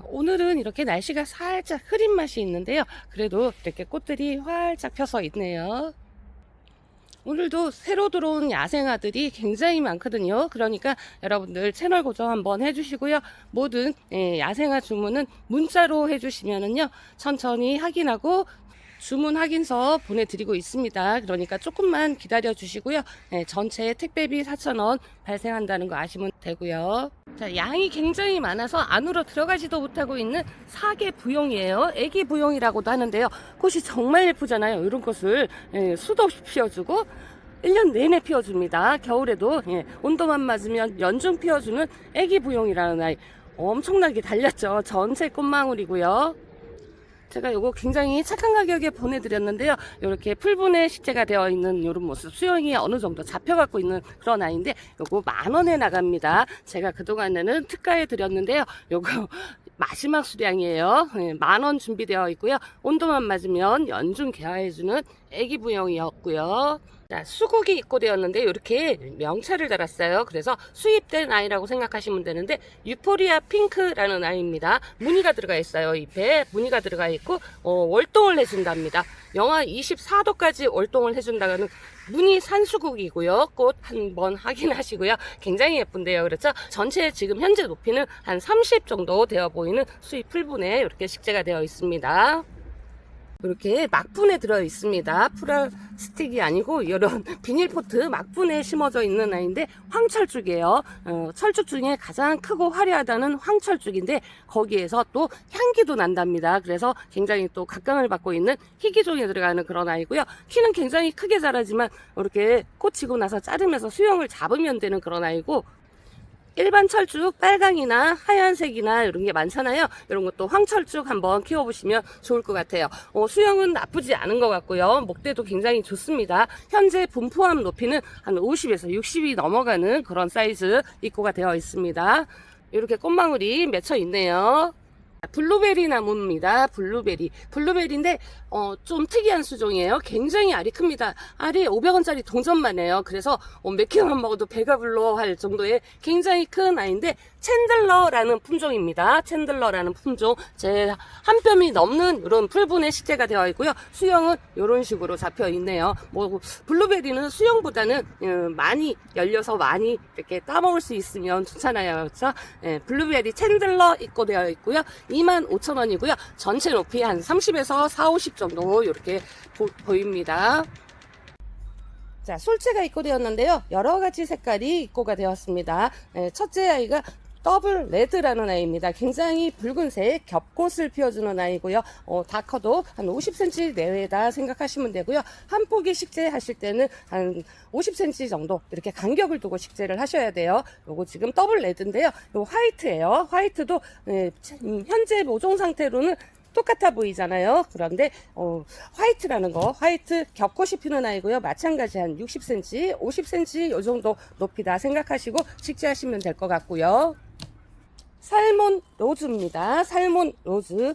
오늘은 이렇게 날씨가 살짝 흐린 맛이 있는데요. 그래도 이렇게 꽃들이 활짝 펴서 있네요. 오늘도 새로 들어온 야생아들이 굉장히 많거든요. 그러니까 여러분들 채널 고정 한번 해주시고요. 모든 야생아 주문은 문자로 해주시면은요, 천천히 확인하고 주문 확인서 보내드리고 있습니다. 그러니까 조금만 기다려 주시고요. 전체 택배비 4,000원 발생한다는 거 아시면 되고요. 자, 양이 굉장히 많아서 안으로 들어가지도 못하고 있는 사계 부용이에요. 애기 부용이라고도 하는데요. 꽃이 정말 예쁘잖아요. 이런 꽃을 수도 없이 피워주고 1년 내내 피워줍니다. 겨울에도 온도만 맞으면 연중 피워주는 애기 부용이라는 아이, 엄청나게 달렸죠. 전체 꽃망울이고요. 제가 요거 굉장히 착한 가격에 보내드렸는데요. 이렇게 풀분해 식재가 되어 있는 이런 모습, 수영이 어느 정도 잡혀갖고 있는 그런 아이인데 요거 10,000원에 나갑니다. 제가 그동안에는 특가해 드렸는데요. 요거 마지막 수량이에요. 10,000원 준비되어 있고요. 온도만 맞으면 연중 개화해주는 애기 부용이었고요. 자, 수국이 입고되었는데 이렇게 명찰을 달았어요. 그래서 수입된 아이라고 생각하시면 되는데 유포리아 핑크라는 아이입니다. 무늬가 들어가 있어요. 잎에 무늬가 들어가 있고 월동을 해준답니다. 영하 24도까지 월동을 해준다는 무늬 산수국이고요. 꽃 한번 확인하시고요. 굉장히 예쁜데요. 그렇죠? 전체 지금 현재 높이는 한 30 정도 되어 보이는 수입 풀분에 이렇게 식재가 되어 있습니다. 이렇게 막분에 들어 있습니다. 플라스틱이 아니고 이런 비닐포트 막분에 심어져 있는 아이인데 황철쭉이에요. 철쭉 중에 가장 크고 화려하다는 황철쭉인데 거기에서 또 향기도 난답니다. 그래서 굉장히 또 각광을 받고 있는 희귀종에 들어가는 그런 아이고요. 키는 굉장히 크게 자라지만 이렇게 꽂히고 나서 자르면서 수영을 잡으면 되는 그런 아이고, 일반 철쭉 빨강이나 하얀색이나 이런 게 많잖아요. 이런 것도 황철쭉 한번 키워보시면 좋을 것 같아요. 수영은 나쁘지 않은 것 같고요. 목대도 굉장히 좋습니다. 현재 분포함 높이는 한 50에서 60이 넘어가는 그런 사이즈 입고가 되어 있습니다. 이렇게 꽃망울이 맺혀 있네요. 블루베리 나무입니다. 블루베리인데 좀 특이한 수종이에요. 굉장히 알이 큽니다. 알이 500원짜리 동전만 해요. 그래서 몇 킬로만 먹어도 배가 불러 할 정도의 굉장히 큰 아이인데 챈들러라는 품종입니다. 챈들러라는 품종, 제 한 뼘이 넘는 이런 풀분의 식재가 되어 있고요. 수영은 이런 식으로 잡혀 있네요. 블루베리는 수영보다는 많이 열려서 많이 이렇게 따먹을 수 있으면 좋잖아요. 그렇죠? 블루베리 챈들러 입고되어 있고요. 25,000원이고요. 전체 높이 한 30에서 4, 50 정도 이렇게 보입니다. 자, 솔체가 입고되었는데요. 여러가지 색깔이 입고가 되었습니다. 첫째 아이가 더블 레드라는 아이입니다. 굉장히 붉은색 겹꽃을 피워주는 아이고요. 다 커도 한 50cm 내외다 생각하시면 되고요. 한 포기 식재하실 때는 한 50cm 정도 이렇게 간격을 두고 식재를 하셔야 돼요. 요거 지금 더블 레드인데요. 요 화이트예요. 화이트도 현재 모종 상태로는 똑같아 보이잖아요. 그런데 화이트라는 거, 화이트 겹꽃이 피는 아이고요. 마찬가지 한 60cm, 50cm 요 정도 높이다 생각하시고 식재하시면 될 것 같고요. 살몬 로즈입니다. 살몬 로즈,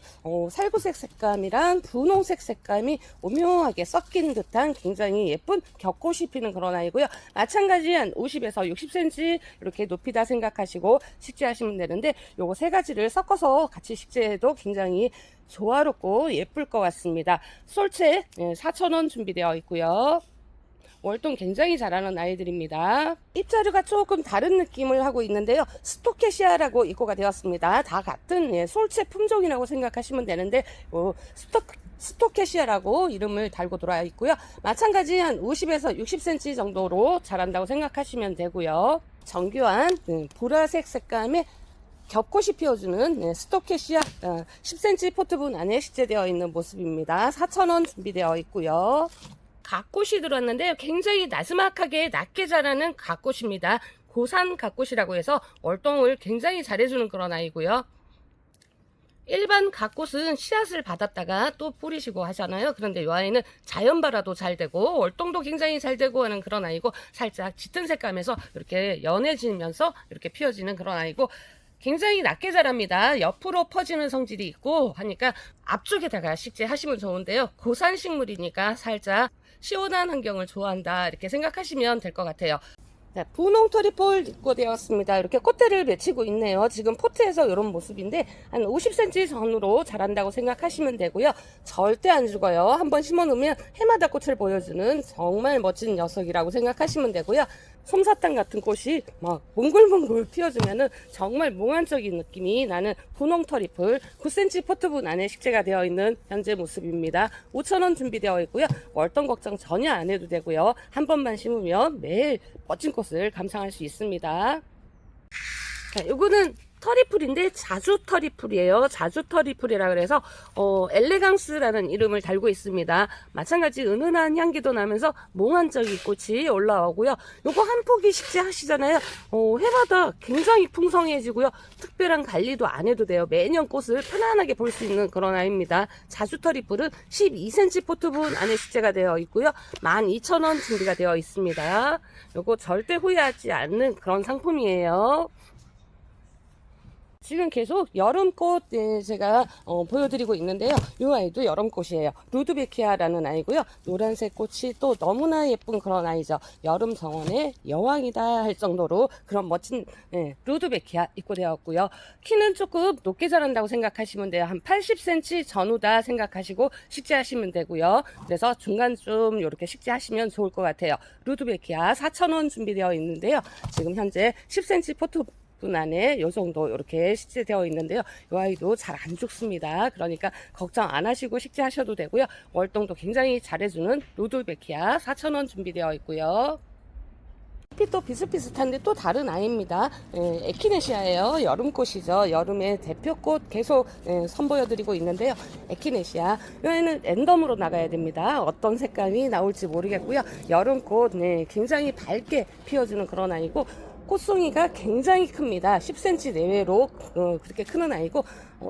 살구색 색감이랑 분홍색 색감이 오묘하게 섞인 듯한 굉장히 예쁜 겹꽃이 피는 그런 아이고요. 마찬가지 한 50에서 60cm 이렇게 높이다 생각하시고 식재하시면 되는데, 요거 세 가지를 섞어서 같이 식재해도 굉장히 조화롭고 예쁠 것 같습니다. 솔체 4,000원 준비되어 있고요. 월동 굉장히 잘하는 아이들입니다. 잎자루가 조금 다른 느낌을 하고 있는데요. 스토케시아라고 입고가 되었습니다. 다 같은 솔체 품종이라고 생각하시면 되는데 스토케시아라고 이름을 달고 들어와 있고요. 마찬가지 한 50에서 60cm 정도로 자란다고 생각하시면 되고요. 정교한 보라색 색감의 겹꽃이 피워주는 스토케시아 10cm 포트분 안에 식재되어 있는 모습입니다. 4,000원 준비되어 있고요. 갓꽃이 들었는데요. 굉장히 나스막하게 낮게 자라는 갓꽃입니다. 고산 갓꽃이라고 해서 월동을 굉장히 잘해주는 그런 아이고요. 일반 갓꽃은 씨앗을 받았다가 또 뿌리시고 하잖아요. 그런데 이 아이는 자연 발화도 잘 되고 월동도 굉장히 잘 되고 하는 그런 아이고, 살짝 짙은 색감에서 이렇게 연해지면서 이렇게 피어지는 그런 아이고, 굉장히 낮게 자랍니다. 옆으로 퍼지는 성질이 있고 하니까 앞쪽에다가 식재하시면 좋은데요. 고산 식물이니까 살짝 시원한 환경을 좋아한다 이렇게 생각하시면 될 것 같아요. 자, 분홍 트리플 입고되었습니다. 이렇게 꽃대를 맺히고 있네요. 지금 포트에서 이런 모습인데 한 50cm 전후로 자란다고 생각하시면 되고요. 절대 안 죽어요. 한번 심어놓으면 해마다 꽃을 보여주는 정말 멋진 녀석이라고 생각하시면 되고요. 솜사탕 같은 꽃이 막 몽글몽글 피어주면은 정말 몽환적인 느낌이 나는 분홍 트리플 9cm 포트분 안에 식재가 되어 있는 현재 모습입니다. 5,000원 준비되어 있고요. 월동 걱정 전혀 안 해도 되고요. 한 번만 심으면 매일 멋진 꽃을 감상할 수 있습니다. 자, 요거는 터리플인데 자주 터리플이에요. 자주 터리플이라 그래서 엘레강스라는 이름을 달고 있습니다. 마찬가지 은은한 향기도 나면서 몽환적인 꽃이 올라오고요. 요거 한 포기 식재하시잖아요. 해마다 굉장히 풍성해지고요. 특별한 관리도 안 해도 돼요. 매년 꽃을 편안하게 볼 수 있는 그런 아이입니다. 자주 터리플은 12cm 포트분 안에 식재가 되어 있고요. 12,000원 준비가 되어 있습니다. 요거 절대 후회하지 않는 그런 상품이에요. 지금 계속 여름꽃 제가 보여드리고 있는데요. 이 아이도 여름꽃이에요. 루드베키아라는 아이고요. 노란색 꽃이 또 너무나 예쁜 그런 아이죠. 여름 정원의 여왕이다 할 정도로 그런 멋진 루드베키아 입고되었고요. 키는 조금 높게 자란다고 생각하시면 돼요. 한 80cm 전후다 생각하시고 식재하시면 되고요. 그래서 중간쯤 이렇게 식재하시면 좋을 것 같아요. 루드베키아 4,000원 준비되어 있는데요. 지금 현재 10cm 포트 분 안에 요 정도 이렇게 식재되어 있는데요. 이 아이도 잘 안 죽습니다. 그러니까 걱정 안 하시고 식재하셔도 되고요. 월동도 굉장히 잘해주는 루드베키아 4,000원 준비되어 있고요. 또 비슷비슷한데 또 다른 아이입니다. 에키네시아예요. 여름꽃이죠. 여름의 대표꽃 계속 선보여드리고 있는데요. 에키네시아 이 아이는 랜덤으로 나가야 됩니다. 어떤 색감이 나올지 모르겠고요. 여름꽃 굉장히 밝게 피워주는 그런 아이고 꽃송이가 굉장히 큽니다. 10cm 내외로 그렇게 크는 아이고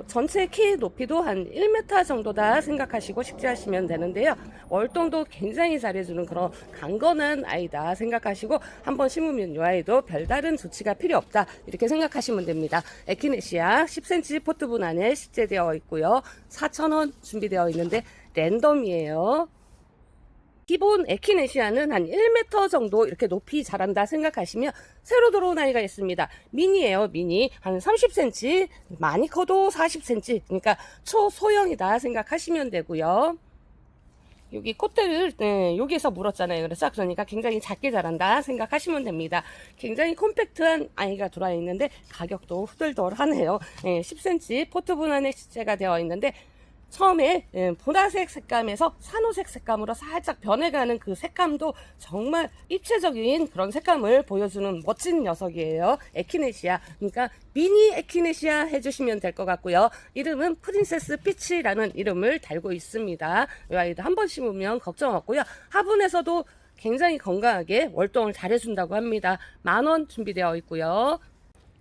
전체 키 높이도 한 1m 정도다 생각하시고 식재하시면 되는데요. 월동도 굉장히 잘해주는 그런 강건한 아이다 생각하시고 한번 심으면 이 아이도 별다른 조치가 필요 없다 이렇게 생각하시면 됩니다. 에키네시아 10cm 포트분 안에 식재되어 있고요. 4,000원 준비되어 있는데 랜덤이에요. 기본 에키네시아는 한 1m 정도 이렇게 높이 자란다 생각하시면 새로 들어온 아이가 있습니다. 미니예요. 미니 한 30cm, 많이 커도 40cm, 그러니까 초소형이다 생각하시면 되고요. 여기 꽃대를 여기에서 물었잖아요. 그러니까 굉장히 작게 자란다 생각하시면 됩니다. 굉장히 콤팩트한 아이가 들어와 있는데 가격도 후덜덜하네요. 10cm 포트분 안에 식재가 되어 있는데 처음에 보라색 색감에서 산호색 색감으로 살짝 변해가는 그 색감도 정말 입체적인 그런 색감을 보여주는 멋진 녀석이에요. 에키네시아, 그러니까 미니 에키네시아 해주시면 될 것 같고요. 이름은 프린세스 피치라는 이름을 달고 있습니다. 이 아이도 한번 심으면 걱정 없고요. 화분에서도 굉장히 건강하게 월동을 잘해준다고 합니다. 10,000원 준비되어 있고요.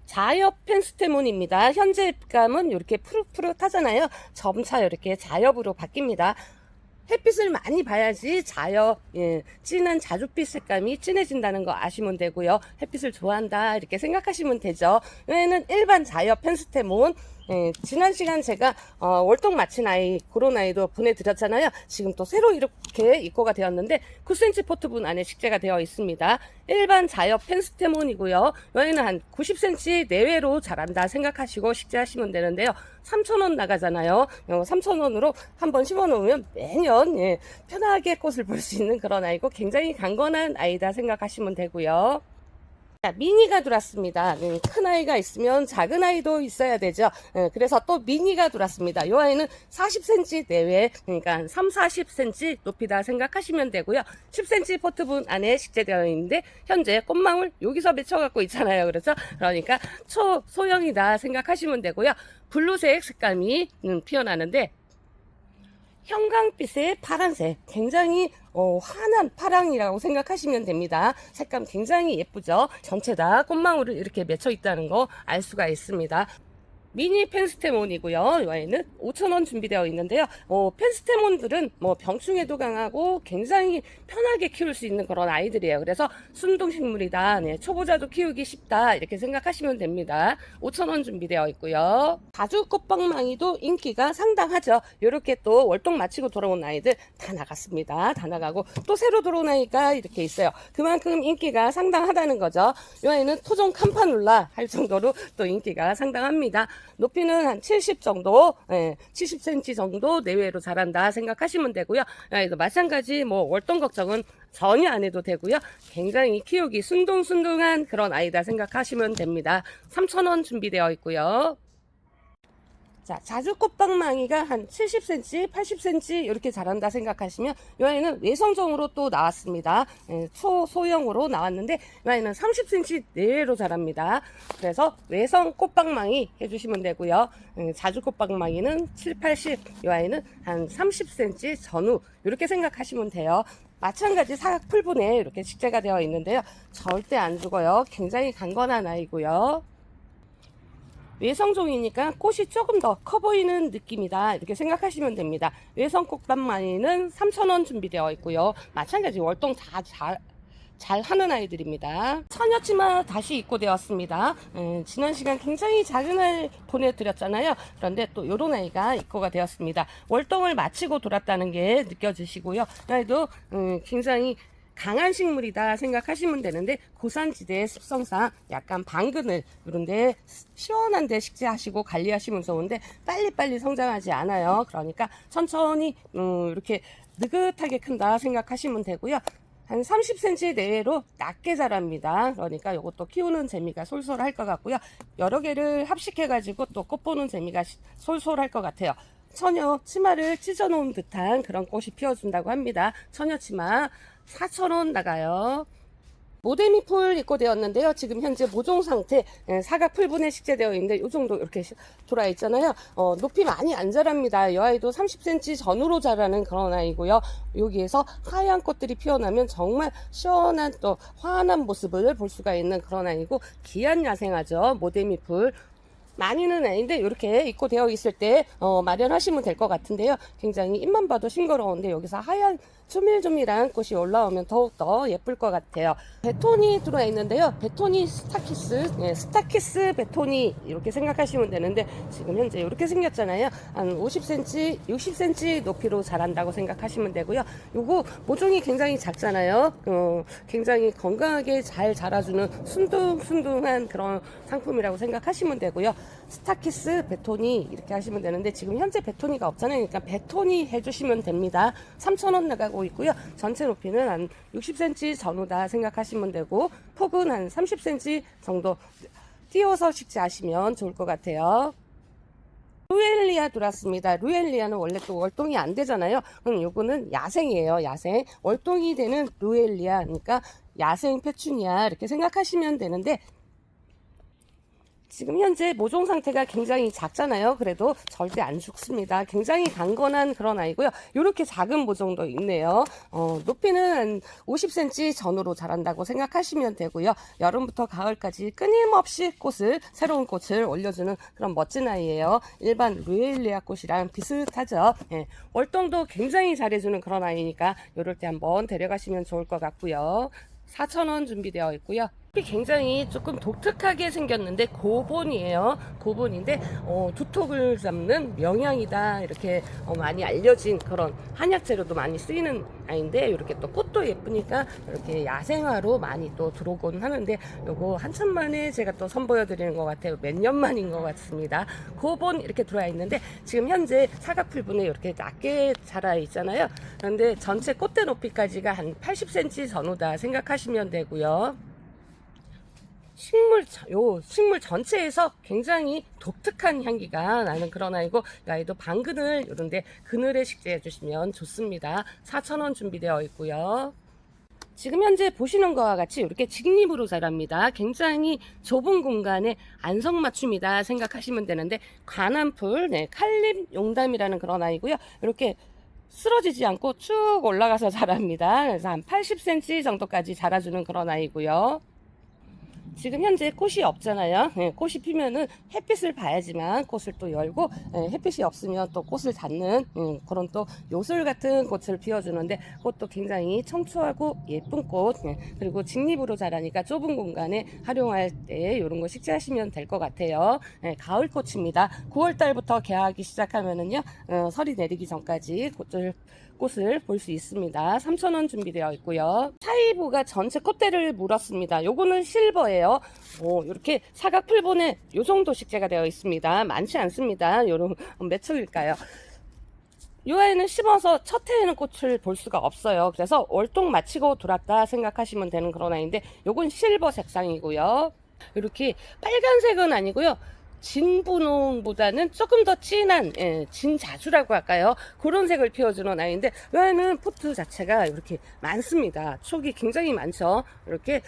자엽 펜스테몬입니다. 현재 입감은 이렇게 푸릇푸릇하잖아요. 점차 이렇게 자엽으로 바뀝니다. 햇빛을 많이 봐야지 자엽, 진한 자줏빛 색감이 진해진다는 거 아시면 되고요. 햇빛을 좋아한다 이렇게 생각하시면 되죠. 얘는 일반 자엽 펜스테몬, 지난 시간 제가 월동 마친 아이, 그런 아이도 보내드렸잖아요. 지금 또 새로 이렇게 입고가 되었는데 9cm 포트분 안에 식재가 되어 있습니다. 일반 자엽 펜스테몬이고요. 여기는 한 90cm 내외로 자란다 생각하시고 식재하시면 되는데요. 3,000원 나가잖아요. 3,000원으로 한번 심어놓으면 매년 편하게 꽃을 볼 수 있는 그런 아이고 굉장히 강건한 아이다 생각하시면 되고요. 자, 미니가 들어왔습니다. 큰 아이가 있으면 작은 아이도 있어야 되죠. 그래서 또 미니가 들어왔습니다. 이 아이는 40cm 내외, 그러니까 한 3, 40cm 높이다 생각하시면 되고요. 10cm 포트분 안에 식재되어 있는데 현재 꽃망울 여기서 맺혀갖고 있잖아요. 그렇죠? 그러니까 초소형이다 생각하시면 되고요. 블루색 색감이 피어나는데 형광빛의 파란색, 굉장히 환한 파랑이라고 생각하시면 됩니다. 색감 굉장히 예쁘죠. 전체 다 꽃망울을 이렇게 맺혀 있다는 거 알 수가 있습니다. 미니 펜스테몬이고요. 이 아이는 5,000원 준비되어 있는데요. 펜스테몬들은 병충해도 강하고 굉장히 편하게 키울 수 있는 그런 아이들이에요. 그래서 순둥식물이다. 네, 초보자도 키우기 쉽다. 이렇게 생각하시면 됩니다. 5,000원 준비되어 있고요. 자주꽃방망이도 인기가 상당하죠. 이렇게 또 월동 마치고 돌아온 아이들 다 나갔습니다. 다 나가고 또 새로 들어온 아이가 이렇게 있어요. 그만큼 인기가 상당하다는 거죠. 이 아이는 토종 캄파눌라 할 정도로 또 인기가 상당합니다. 높이는 한 70 정도, 70cm 정도 내외로 자란다 생각하시면 되고요. 마찬가지 월동 걱정은 전혀 안 해도 되고요. 굉장히 키우기 순둥순둥한 그런 아이다 생각하시면 됩니다. 3,000원 준비되어 있고요. 자, 자주꽃방망이가 한 70cm, 80cm 이렇게 자란다 생각하시면 이 아이는 외성종으로 또 나왔습니다. 소형으로 나왔는데 이 아이는 30cm 내외로 자랍니다. 그래서 외성 꽃방망이 해주시면 되고요. 자주꽃방망이는 7, 80, 이 아이는 한 30cm 전후 이렇게 생각하시면 돼요. 마찬가지 사각 풀분에 이렇게 식재가 되어 있는데요. 절대 안 죽어요. 굉장히 강건한 아이고요. 외성종이니까 꽃이 조금 더 커 보이는 느낌이다 이렇게 생각하시면 됩니다. 외성 꽃방망이는 3,000원 준비되어 있고요. 마찬가지 월동 잘 하는 아이들입니다. 처녀치마 다시 입고되었습니다. 지난 시간 굉장히 작은 아이 보내드렸잖아요. 그런데 또 요런 아이가 입고가 되었습니다. 월동을 마치고 돌았다는 게 느껴지시고요. 이 아이도 굉장히 강한 식물이다 생각하시면 되는데 고산지대의 습성상 약간 방그늘 이런데 시원한데 식재하시고 관리하시면 좋은데 빨리빨리 성장하지 않아요. 그러니까 천천히 이렇게 느긋하게 큰다 생각하시면 되고요. 한 30cm 내외로 낮게 자랍니다. 그러니까 이것도 키우는 재미가 솔솔할 것 같고요. 여러 개를 합식해 가지고 또 꽃 보는 재미가 솔솔할 것 같아요. 처녀 치마를 찢어 놓은 듯한 그런 꽃이 피어준다고 합니다. 처녀 치마 4,000원 나가요. 모데미 풀 입고되었는데요. 지금 현재 모종 상태, 사각 풀분에 식재되어 있는데 이 정도 이렇게 돌아 있잖아요. 높이 많이 안 자랍니다. 이 아이도 30cm 전후로 자라는 그런 아이고요. 여기에서 하얀 꽃들이 피어나면 정말 시원한 또 환한 모습을 볼 수가 있는 그런 아이고 귀한 야생화죠. 모데미 풀. 많이는 아닌데 이렇게 입고 되어 있을 때 마련하시면 될 것 같은데요. 굉장히 입만 봐도 싱거러운데 여기서 하얀 조밀조밀한 꽃이 올라오면 더욱더 예쁠 것 같아요. 베토니 들어와 있는데요. 베토니 스타키스, 스타키스 베토니 이렇게 생각하시면 되는데 지금 현재 이렇게 생겼잖아요. 한 50cm, 60cm 높이로 자란다고 생각하시면 되고요. 요거 모종이 굉장히 작잖아요. 굉장히 건강하게 잘 자라주는 순둥순둥한 그런 상품이라고 생각하시면 되고요. 스타키스 베토니 이렇게 하시면 되는데 지금 현재 베토니가 없잖아요. 그러니까 베토니 해주시면 됩니다. 3,000원 나가고 있고요. 전체 높이는 한 60cm 전후다 생각하시면 되고 폭은 한 30cm 정도 띄워서 식재하시면 좋을 것 같아요. 루엘리아 들어왔습니다. 루엘리아는 원래 또 월동이 안 되잖아요. 그럼 요거는 야생이에요. 야생. 월동이 되는 루엘리아니까 야생 페추니아 이렇게 생각하시면 되는데 지금 현재 모종 상태가 굉장히 작잖아요. 그래도 절대 안 죽습니다. 굉장히 강건한 그런 아이고요. 이렇게 작은 모종도 있네요. 높이는 한 50cm 전후로 자란다고 생각하시면 되고요. 여름부터 가을까지 끊임없이 새로운 꽃을 올려주는 그런 멋진 아이예요. 일반 루엘리아 꽃이랑 비슷하죠. 월동도 굉장히 잘해주는 그런 아이니까 이럴 때 한번 데려가시면 좋을 것 같고요. 4,000원 준비되어 있고요. 굉장히 조금 독특하게 생겼는데 고본이에요. 고본인데 두톡을 잡는 명향이다 이렇게 많이 알려진 그런 한약 재료도 많이 쓰이는 아이인데 이렇게 또 꽃도 예쁘니까 이렇게 야생화로 많이 또 들어오곤 하는데 요거 한참 만에 제가 또 선보여 드리는 것 같아요. 몇 년 만인 것 같습니다. 고본 이렇게 들어와 있는데 지금 현재 사각풀분에 이렇게 낮게 자라 있잖아요. 그런데 전체 꽃대 높이까지가 한 80cm 전후다 생각하시면 되고요. 식물 전체에서 굉장히 독특한 향기가 나는 그런 아이고 이 아이도 방그늘 이런데 그늘에 식재해 주시면 좋습니다. 4,000원 준비되어 있고요. 지금 현재 보시는 것과 같이 이렇게 직립으로 자랍니다. 굉장히 좁은 공간에 안성맞춤이다 생각하시면 되는데 관암풀, 칼립 용담이라는 그런 아이고요. 이렇게 쓰러지지 않고 쭉 올라가서 자랍니다. 그래서 한 80cm 정도까지 자라주는 그런 아이고요. 지금 현재 꽃이 없잖아요. 예, 꽃이 피면은 햇빛을 봐야지만 꽃을 또 열고, 예, 햇빛이 없으면 또 꽃을 닫는 그런 또 요술 같은 꽃을 피워주는데, 꽃도 굉장히 청초하고 예쁜 꽃, 예, 그리고 직립으로 자라니까 좁은 공간에 활용할 때 이런 거 식재하시면 될 것 같아요. 예, 가을 꽃입니다. 9월 달부터 개화하기 시작하면은요, 설이 내리기 전까지 꽃을 볼 수 있습니다. 3,000원 준비되어 있고요. 차이브가 전체 콧대를 물었습니다. 요거는 실버예요. 이렇게 사각 풀본에 요 정도 식재가 되어 있습니다. 많지 않습니다. 요런 몇 촉일까요? 요 아이는 심어서 첫 해에는 꽃을 볼 수가 없어요. 그래서 월동 마치고 돌았다 생각하시면 되는 그런 아이인데, 요건 실버 색상이고요. 이렇게 빨간색은 아니고요. 진분홍보다는 조금 더 진한, 예, 진자주라고 할까요? 그런 색을 피워주는 아이인데, 이 아이는 포트 자체가 이렇게 많습니다. 촉이 굉장히 많죠. 이렇게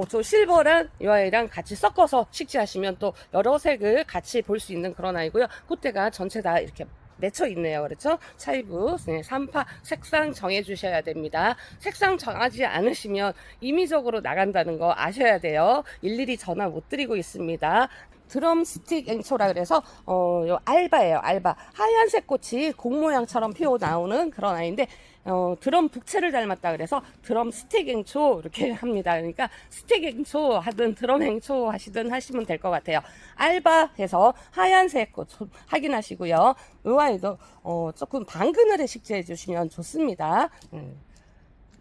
저 실버랑 이 아이랑 같이 섞어서 식재하시면 또 여러 색을 같이 볼 수 있는 그런 아이고요. 콧대가 전체 다 이렇게 맺혀 있네요. 그렇죠? 차이브, 네, 3파 색상 정해 주셔야 됩니다. 색상 정하지 않으시면 임의적으로 나간다는 거 아셔야 돼요. 일일이 전화 못 드리고 있습니다. 드럼 스틱 앵초라 그래서 요 알바예요. 알바. 하얀색 꽃이 공 모양처럼 피어 나오는 그런 아이인데, 드럼 북채를 닮았다 그래서 드럼 스틱 앵초 이렇게 합니다. 그러니까 스틱 앵초 하든 드럼 앵초 하시든 하시면 될 것 같아요. 알바 해서 하얀색 꽃 확인하시고요. 이 아이도 조금 방그늘에 식재해 주시면 좋습니다.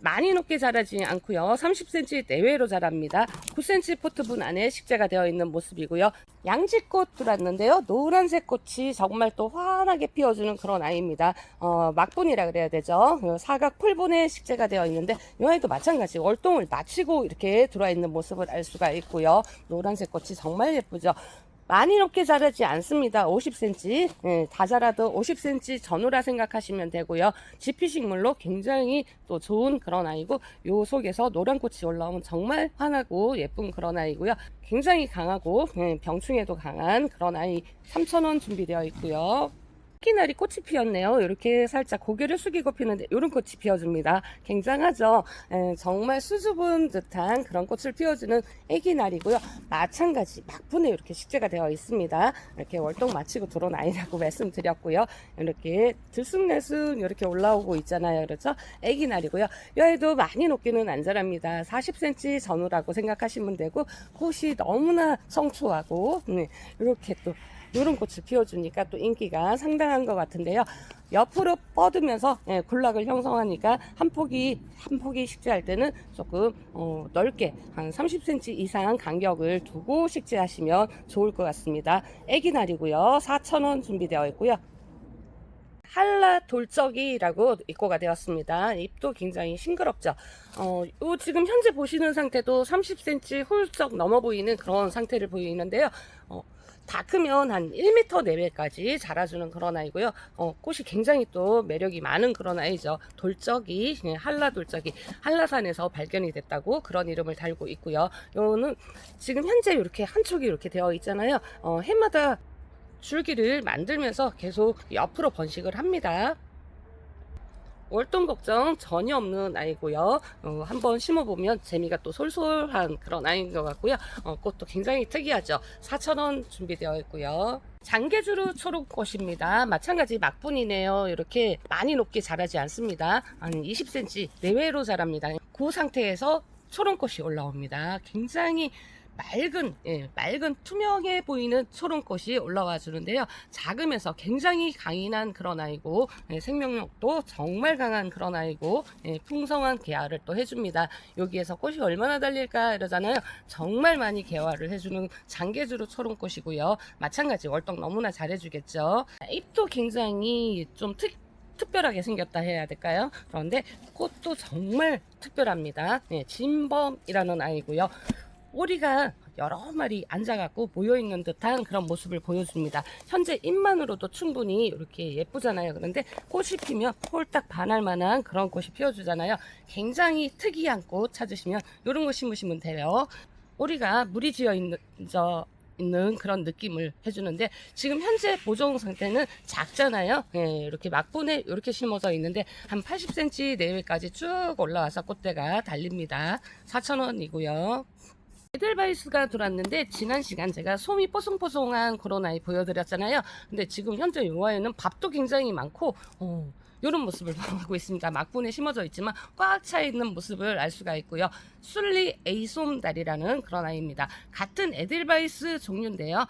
많이 높게 자라지 않고요. 30cm 내외로 자랍니다. 9cm 포트분 안에 식재가 되어 있는 모습이고요. 양지꽃 들었는데요. 노란색 꽃이 정말 또 환하게 피어주는 그런 아이입니다. 막분이라 그래야 되죠. 사각 풀분에 식재가 되어 있는데, 이 아이도 마찬가지 월동을 마치고 이렇게 들어와 있는 모습을 알 수가 있고요. 노란색 꽃이 정말 예쁘죠. 많이 높게 자라지 않습니다. 50cm, 예, 다 자라도 50cm 전후라 생각하시면 되고요. 지피식물로 굉장히 또 좋은 그런 아이고, 요 속에서 노란 꽃이 올라오면 정말 환하고 예쁜 그런 아이고요. 굉장히 강하고, 예, 병충해도 강한 그런 아이. 3,000원 준비되어 있고요. 끼날이 꽃이 피었네요. 이렇게 살짝 고개를 숙이고 피는데 이런 꽃이 피어줍니다. 굉장하죠. 정말 수줍은 듯한 그런 꽃을 피워주는 애기날이고요. 마찬가지 막분에 이렇게 식재가 되어 있습니다. 이렇게 월동 마치고 들어온 아이라고 말씀드렸고요. 이렇게 들쑥날쑥 이렇게 올라오고 있잖아요. 그렇죠? 애기날이고요. 이 아이도 많이 높기는 안 자랍니다. 40cm 전후라고 생각하시면 되고, 꽃이 너무나 청초하고, 이렇게 또 이런 꽃을 피워주니까 또 인기가 상당한 것 같은데요. 옆으로 뻗으면서, 예, 군락을 형성하니까 한 폭이 식재할 때는 조금 넓게 한 30cm 이상 간격을 두고 식재하시면 좋을 것 같습니다. 애기날이고요. 4,000원 준비되어 있고요. 한라 돌적이라고 입고가 되었습니다. 잎도 굉장히 싱그럽죠. 요 지금 현재 보시는 상태도 30cm 훌쩍 넘어 보이는 그런 상태를 보이는데요. 다 크면 한 1m 내외까지 자라주는 그런 아이고요. 꽃이 굉장히 또 매력이 많은 그런 아이죠. 돌적이, 예, 한라 돌적이, 한라산에서 발견이 됐다고 그런 이름을 달고 있고요. 요는 지금 현재 이렇게 한 촉이 이렇게 되어 있잖아요. 해마다 줄기를 만들면서 계속 옆으로 번식을 합니다. 월동 걱정 전혀 없는 아이고요. 한번 심어보면 재미가 또 솔솔한 그런 아이인 것 같고요. 꽃도 굉장히 특이하죠. 4,000원 준비되어 있고요. 장개주루 초록꽃입니다. 마찬가지 막분이네요. 이렇게 많이 높게 자라지 않습니다. 한 20cm 내외로 자랍니다. 그 상태에서 초롱꽃이 올라옵니다. 굉장히 맑은 투명해 보이는 초롱꽃이 올라와 주는데요. 작으면서 굉장히 강인한 그런 아이고, 예, 생명력도 정말 강한 그런 아이고, 예, 풍성한 개화를 또 해줍니다. 여기에서 꽃이 얼마나 달릴까 이러잖아요. 정말 많이 개화를 해주는 장개주루 초롱꽃이고요. 마찬가지 월동 너무나 잘해주겠죠. 잎도 굉장히 좀 특별하게 생겼다 해야 될까요? 그런데 꽃도 정말 특별합니다. 네, 진범이라는 아이고요. 오리가 여러 마리 앉아갖고 모여있는 듯한 그런 모습을 보여줍니다. 현재 잎만으로도 충분히 이렇게 예쁘잖아요. 그런데 꽃이 피면 홀딱 반할 만한 그런 꽃이 피어주잖아요. 굉장히 특이한 꽃 찾으시면 이런 거 심으시면 돼요. 오리가 물이 지어 있는 그런 느낌을 해주는데, 지금 현재 보정 상태는 작잖아요. 예, 이렇게 막분에 이렇게 심어져 있는데 한 80cm 내외까지 쭉 올라와서 꽃대가 달립니다. 4,000원이고요. 에델바이스가 들어왔는데 지난 시간 제가 솜이 뽀송뽀송한 그런 아이 보여드렸잖아요. 근데 지금 현재 이 아이는 밥도 굉장히 많고 이런 모습을 보이고 있습니다. 막분에 심어져 있지만 꽉 차 있는 모습을 알 수가 있고요. 술리 에이솜다리라는 그런 아이입니다. 같은 에델바이스 종류인데요.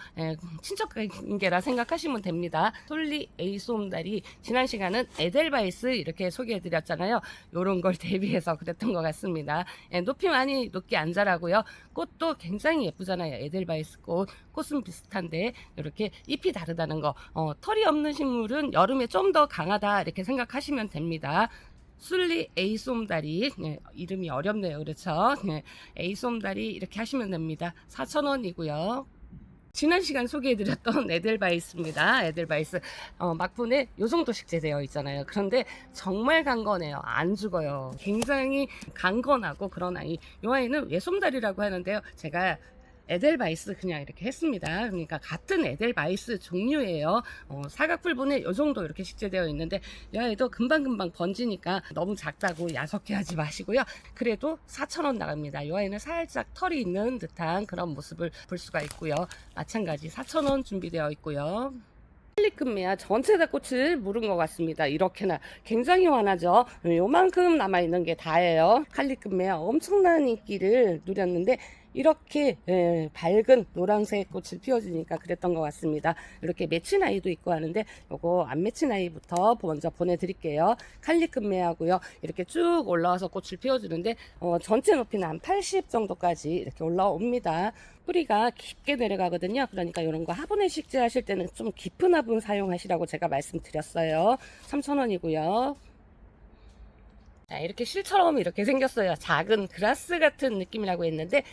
친척 관계라 생각하시면 됩니다. 술리 에이솜다리, 지난 시간은 에델바이스 이렇게 소개해드렸잖아요. 이런 걸 대비해서 그랬던 것 같습니다. 높이 많이 높게 안 자라고요. 꽃도 굉장히 예쁘잖아요. 에델바이스 꽃은 비슷한데 이렇게 잎이 다르다는 거. 털이 없는 식물은 여름에 좀 더 강하다 이렇게 생각하시면 됩니다. 술리 에이솜다리, 이름이 어렵네요. 그렇죠? 에이솜다리 이렇게 하시면 됩니다. 4,000원이고요. 지난 시간 소개해드렸던 에델바이스입니다. 에델바이스 막분에 요 정도 식재되어 있잖아요. 그런데 정말 강건해요. 안 죽어요. 굉장히 강건하고 그런 아이. 이 아이는 외솜다리라고 하는데요. 제가 에델바이스 그냥 이렇게 했습니다. 그러니까 같은 에델바이스 종류예요. 사각풀분에 요 정도 이렇게 식재되어 있는데 이 아이도 금방금방 번지니까 너무 작다고 야속해 하지 마시고요. 그래도 4,000원 나갑니다. 이 아이는 살짝 털이 있는 듯한 그런 모습을 볼 수가 있고요. 마찬가지 4,000원 준비되어 있고요. 칼리금메아 전체 다 꽃을 물은 것 같습니다. 이렇게나 굉장히 환하죠. 요만큼 남아있는 게 다예요. 칼리금메아 엄청난 인기를 누렸는데 이렇게 밝은 노란색 꽃을 피워주니까 그랬던 것 같습니다. 이렇게 맺힌 아이도 있고 하는데 요거 안 맺힌 아이부터 먼저 보내드릴게요. 칼리금메아고요. 이렇게 쭉 올라와서 꽃을 피워주는데 전체 높이는 한 80 정도까지 이렇게 올라옵니다. 뿌리가 깊게 내려가거든요. 그러니까 이런 거 화분에 식재하실 때는 좀 깊은 화분 사용하시라고 제가 말씀드렸어요. 3,000원이고요. 자, 이렇게 실처럼 이렇게 생겼어요. 작은 그라스 같은 느낌이라고 했는데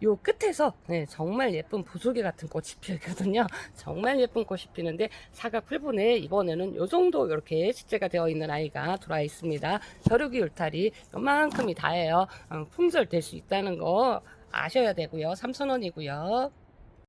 요 끝에서 정말 예쁜 보조개 같은 꽃이 피거든요. 정말 예쁜 꽃이 피는데 사각 풀분에 이번에는 요 정도 이렇게 식재가 되어 있는 아이가 들어와 있습니다. 벼룩이 울타리 요만큼이 다예요. 품절 될 수 있다는 거 아셔야 되고요. 3,000원이고요.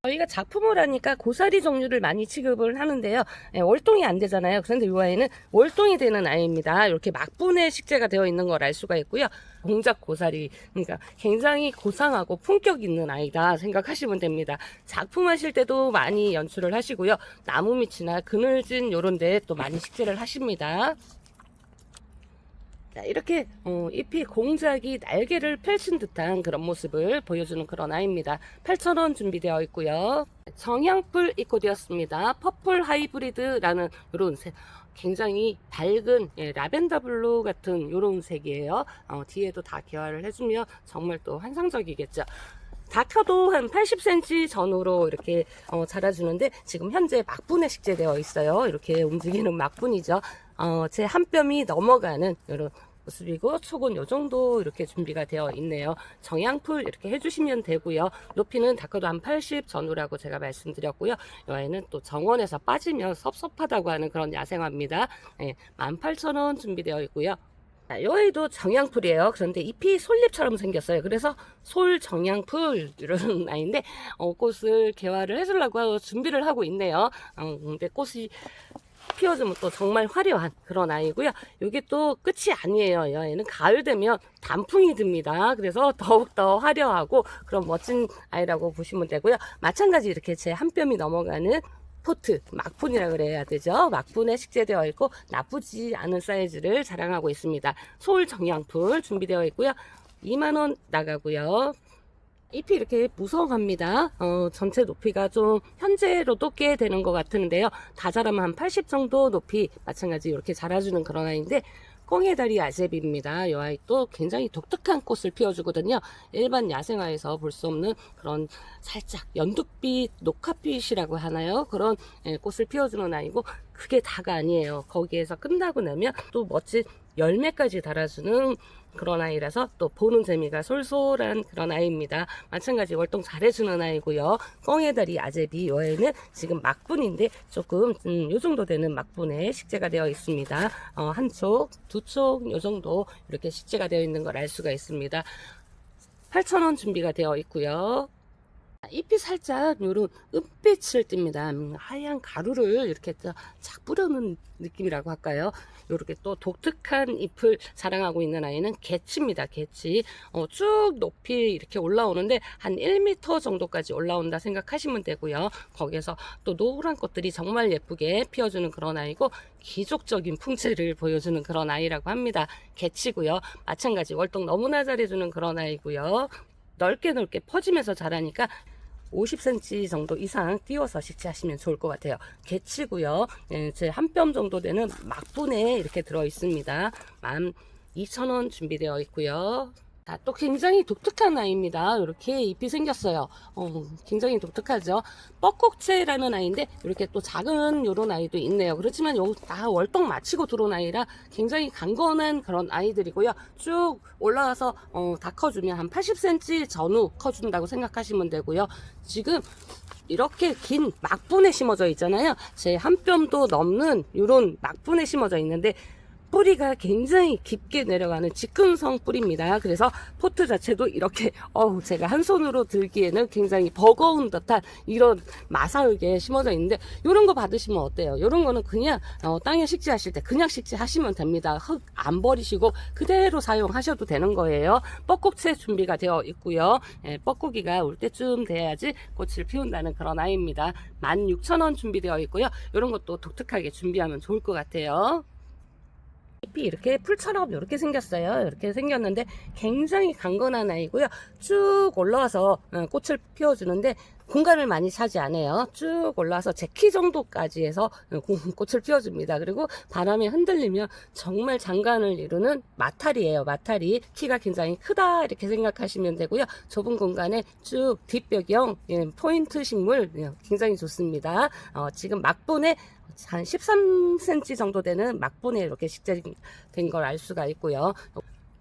저희가 작품을 하니까 고사리 종류를 많이 취급을 하는데요. 월동이 안 되잖아요. 그런데 이 아이는 월동이 되는 아이입니다. 이렇게 막분에 식재가 되어 있는 걸 알 수가 있고요. 동작 고사리, 그러니까 굉장히 고상하고 품격 있는 아이다 생각하시면 됩니다. 작품하실 때도 많이 연출을 하시고요. 나무 밑이나 그늘진 요런 데 또 많이 식재를 하십니다. 이렇게 잎이 공작이 날개를 펼친 듯한 그런 모습을 보여주는 그런 아이입니다. 8,000원 준비되어 있고요. 정향풀 입고 되었습니다. 퍼플 하이브리드라는 이런 색, 굉장히 밝은 라벤더 블루 같은 이런 색이에요. 뒤에도 다 개화를 해주면 정말 또 환상적이겠죠. 다 켜도 한 80cm 전후로 이렇게 자라주는데 지금 현재 막분에 식재되어 있어요. 이렇게 움직이는 막분이죠. 제 한 뼘이 넘어가는 이런 모습이고 촉은 요 정도 이렇게 준비가 되어 있네요. 정향풀 이렇게 해주시면 되고요. 높이는 다 커도 한 80 전후라고 제가 말씀드렸고요. 이 아이는 또 정원에서 빠지면 섭섭하다고 하는 그런 야생화입니다. 18,000원 준비되어 있고요. 이 아이도 정향풀이에요. 그런데 잎이 솔잎처럼 생겼어요. 그래서 솔정향풀 이런 아이인데 꽃을 개화를 해주려고 준비를 하고 있네요. 근데 꽃이 피워주면 또 정말 화려한 그런 아이고요. 이게 또 끝이 아니에요. 이 아이는 가을 되면 단풍이 듭니다. 그래서 더욱더 화려하고 그런 멋진 아이라고 보시면 되고요. 마찬가지 이렇게 제 한 뼘이 넘어가는 포트, 막분이라 그래야 되죠. 막분에 식재되어 있고 나쁘지 않은 사이즈를 자랑하고 있습니다. 소울 정향풀 준비되어 있고요. 2만원 나가고요. 잎이 이렇게 무성합니다. 전체 높이가 좀 현재로도 꽤 되는 것 같은데요. 다 자라면 한 80 정도 높이 마찬가지 이렇게 자라주는 그런 아이인데 꽁해다리 아제비입니다. 이 아이도 굉장히 독특한 꽃을 피워주거든요. 일반 야생화에서 볼 수 없는 그런 살짝 연두빛, 녹화빛이라고 하나요? 그런 꽃을 피워주는 아이고 그게 다가 아니에요. 거기에서 끝나고 나면 또 멋진 열매까지 달아주는 그런 아이라서 또 보는 재미가 솔솔한 그런 아이입니다. 마찬가지 월동 잘해주는 아이고요. 꽁해다리 아제비 이 아이는 지금 막분인데 조금 요 정도 되는 막분에 식재가 되어 있습니다. 한 촉, 두 촉 요 정도 이렇게 식재가 되어 있는 걸 알 수가 있습니다. 8,000원 준비가 되어 있고요. 잎이 살짝 요런 은빛을 띱니다. 하얀 가루를 이렇게 착 뿌려놓은 느낌이라고 할까요? 요렇게 또 독특한 잎을 자랑하고 있는 아이는 개치입니다. 개치. 쭉 높이 이렇게 올라오는데 한 1m 정도까지 올라온다 생각하시면 되고요. 거기에서 또 노란 꽃들이 정말 예쁘게 피어주는 그런 아이고, 기족적인 풍채를 보여주는 그런 아이라고 합니다. 개치고요. 마찬가지 월동 너무나 잘해주는 그런 아이고요. 넓게 퍼지면서 자라니까 50cm 정도 이상 띄워서 식재하시면 좋을 것 같아요. 개치고요. 제 한 뼘 정도 되는 막분에 이렇게 들어 있습니다. 12,000원 준비되어 있고요. 또 굉장히 독특한 아이입니다. 이렇게 잎이 생겼어요. 굉장히 독특하죠. 뻐꾹채라는 아이인데 이렇게 또 작은 요런 아이도 있네요. 그렇지만 요 다 월동 마치고 들어온 아이라 굉장히 강건한 그런 아이들이고요. 쭉 올라와서 다 커주면 한 80cm 전후 커준다고 생각하시면 되고요. 지금 이렇게 긴 막분에 심어져 있잖아요. 제 한 뼘도 넘는 요런 막분에 심어져 있는데 뿌리가 굉장히 깊게 내려가는 직근성 뿌리입니다. 그래서 포트 자체도 이렇게 제가 한 손으로 들기에는 굉장히 버거운 듯한 이런 마사흙에 심어져 있는데, 이런 거 받으시면 어때요? 이런 거는 그냥 땅에 식재하실 때 그냥 식재하시면 됩니다. 흙 안 버리시고 그대로 사용하셔도 되는 거예요. 뻐꾹채 준비가 되어 있고요. 뻐꾸기가 올 때쯤 돼야지 꽃을 피운다는 그런 아이입니다. 16,000원 준비되어 있고요. 이런 것도 독특하게 준비하면 좋을 것 같아요. 잎이 이렇게 풀처럼 이렇게 생겼어요. 이렇게 생겼는데 굉장히 강건한 아이고요. 쭉 올라와서 꽃을 피워주는데 공간을 많이 차지 않아요. 쭉 올라와서 제 키 정도까지 해서 꽃을 피워줍니다. 그리고 바람에 흔들리면 정말 장관을 이루는 마타리예요. 마타리. 키가 굉장히 크다 이렇게 생각하시면 되고요. 좁은 공간에 쭉 뒷벽형 포인트 식물 굉장히 좋습니다. 지금 막분에 한 13cm 정도 되는 막분에 이렇게 식재된 걸 알 수가 있고요.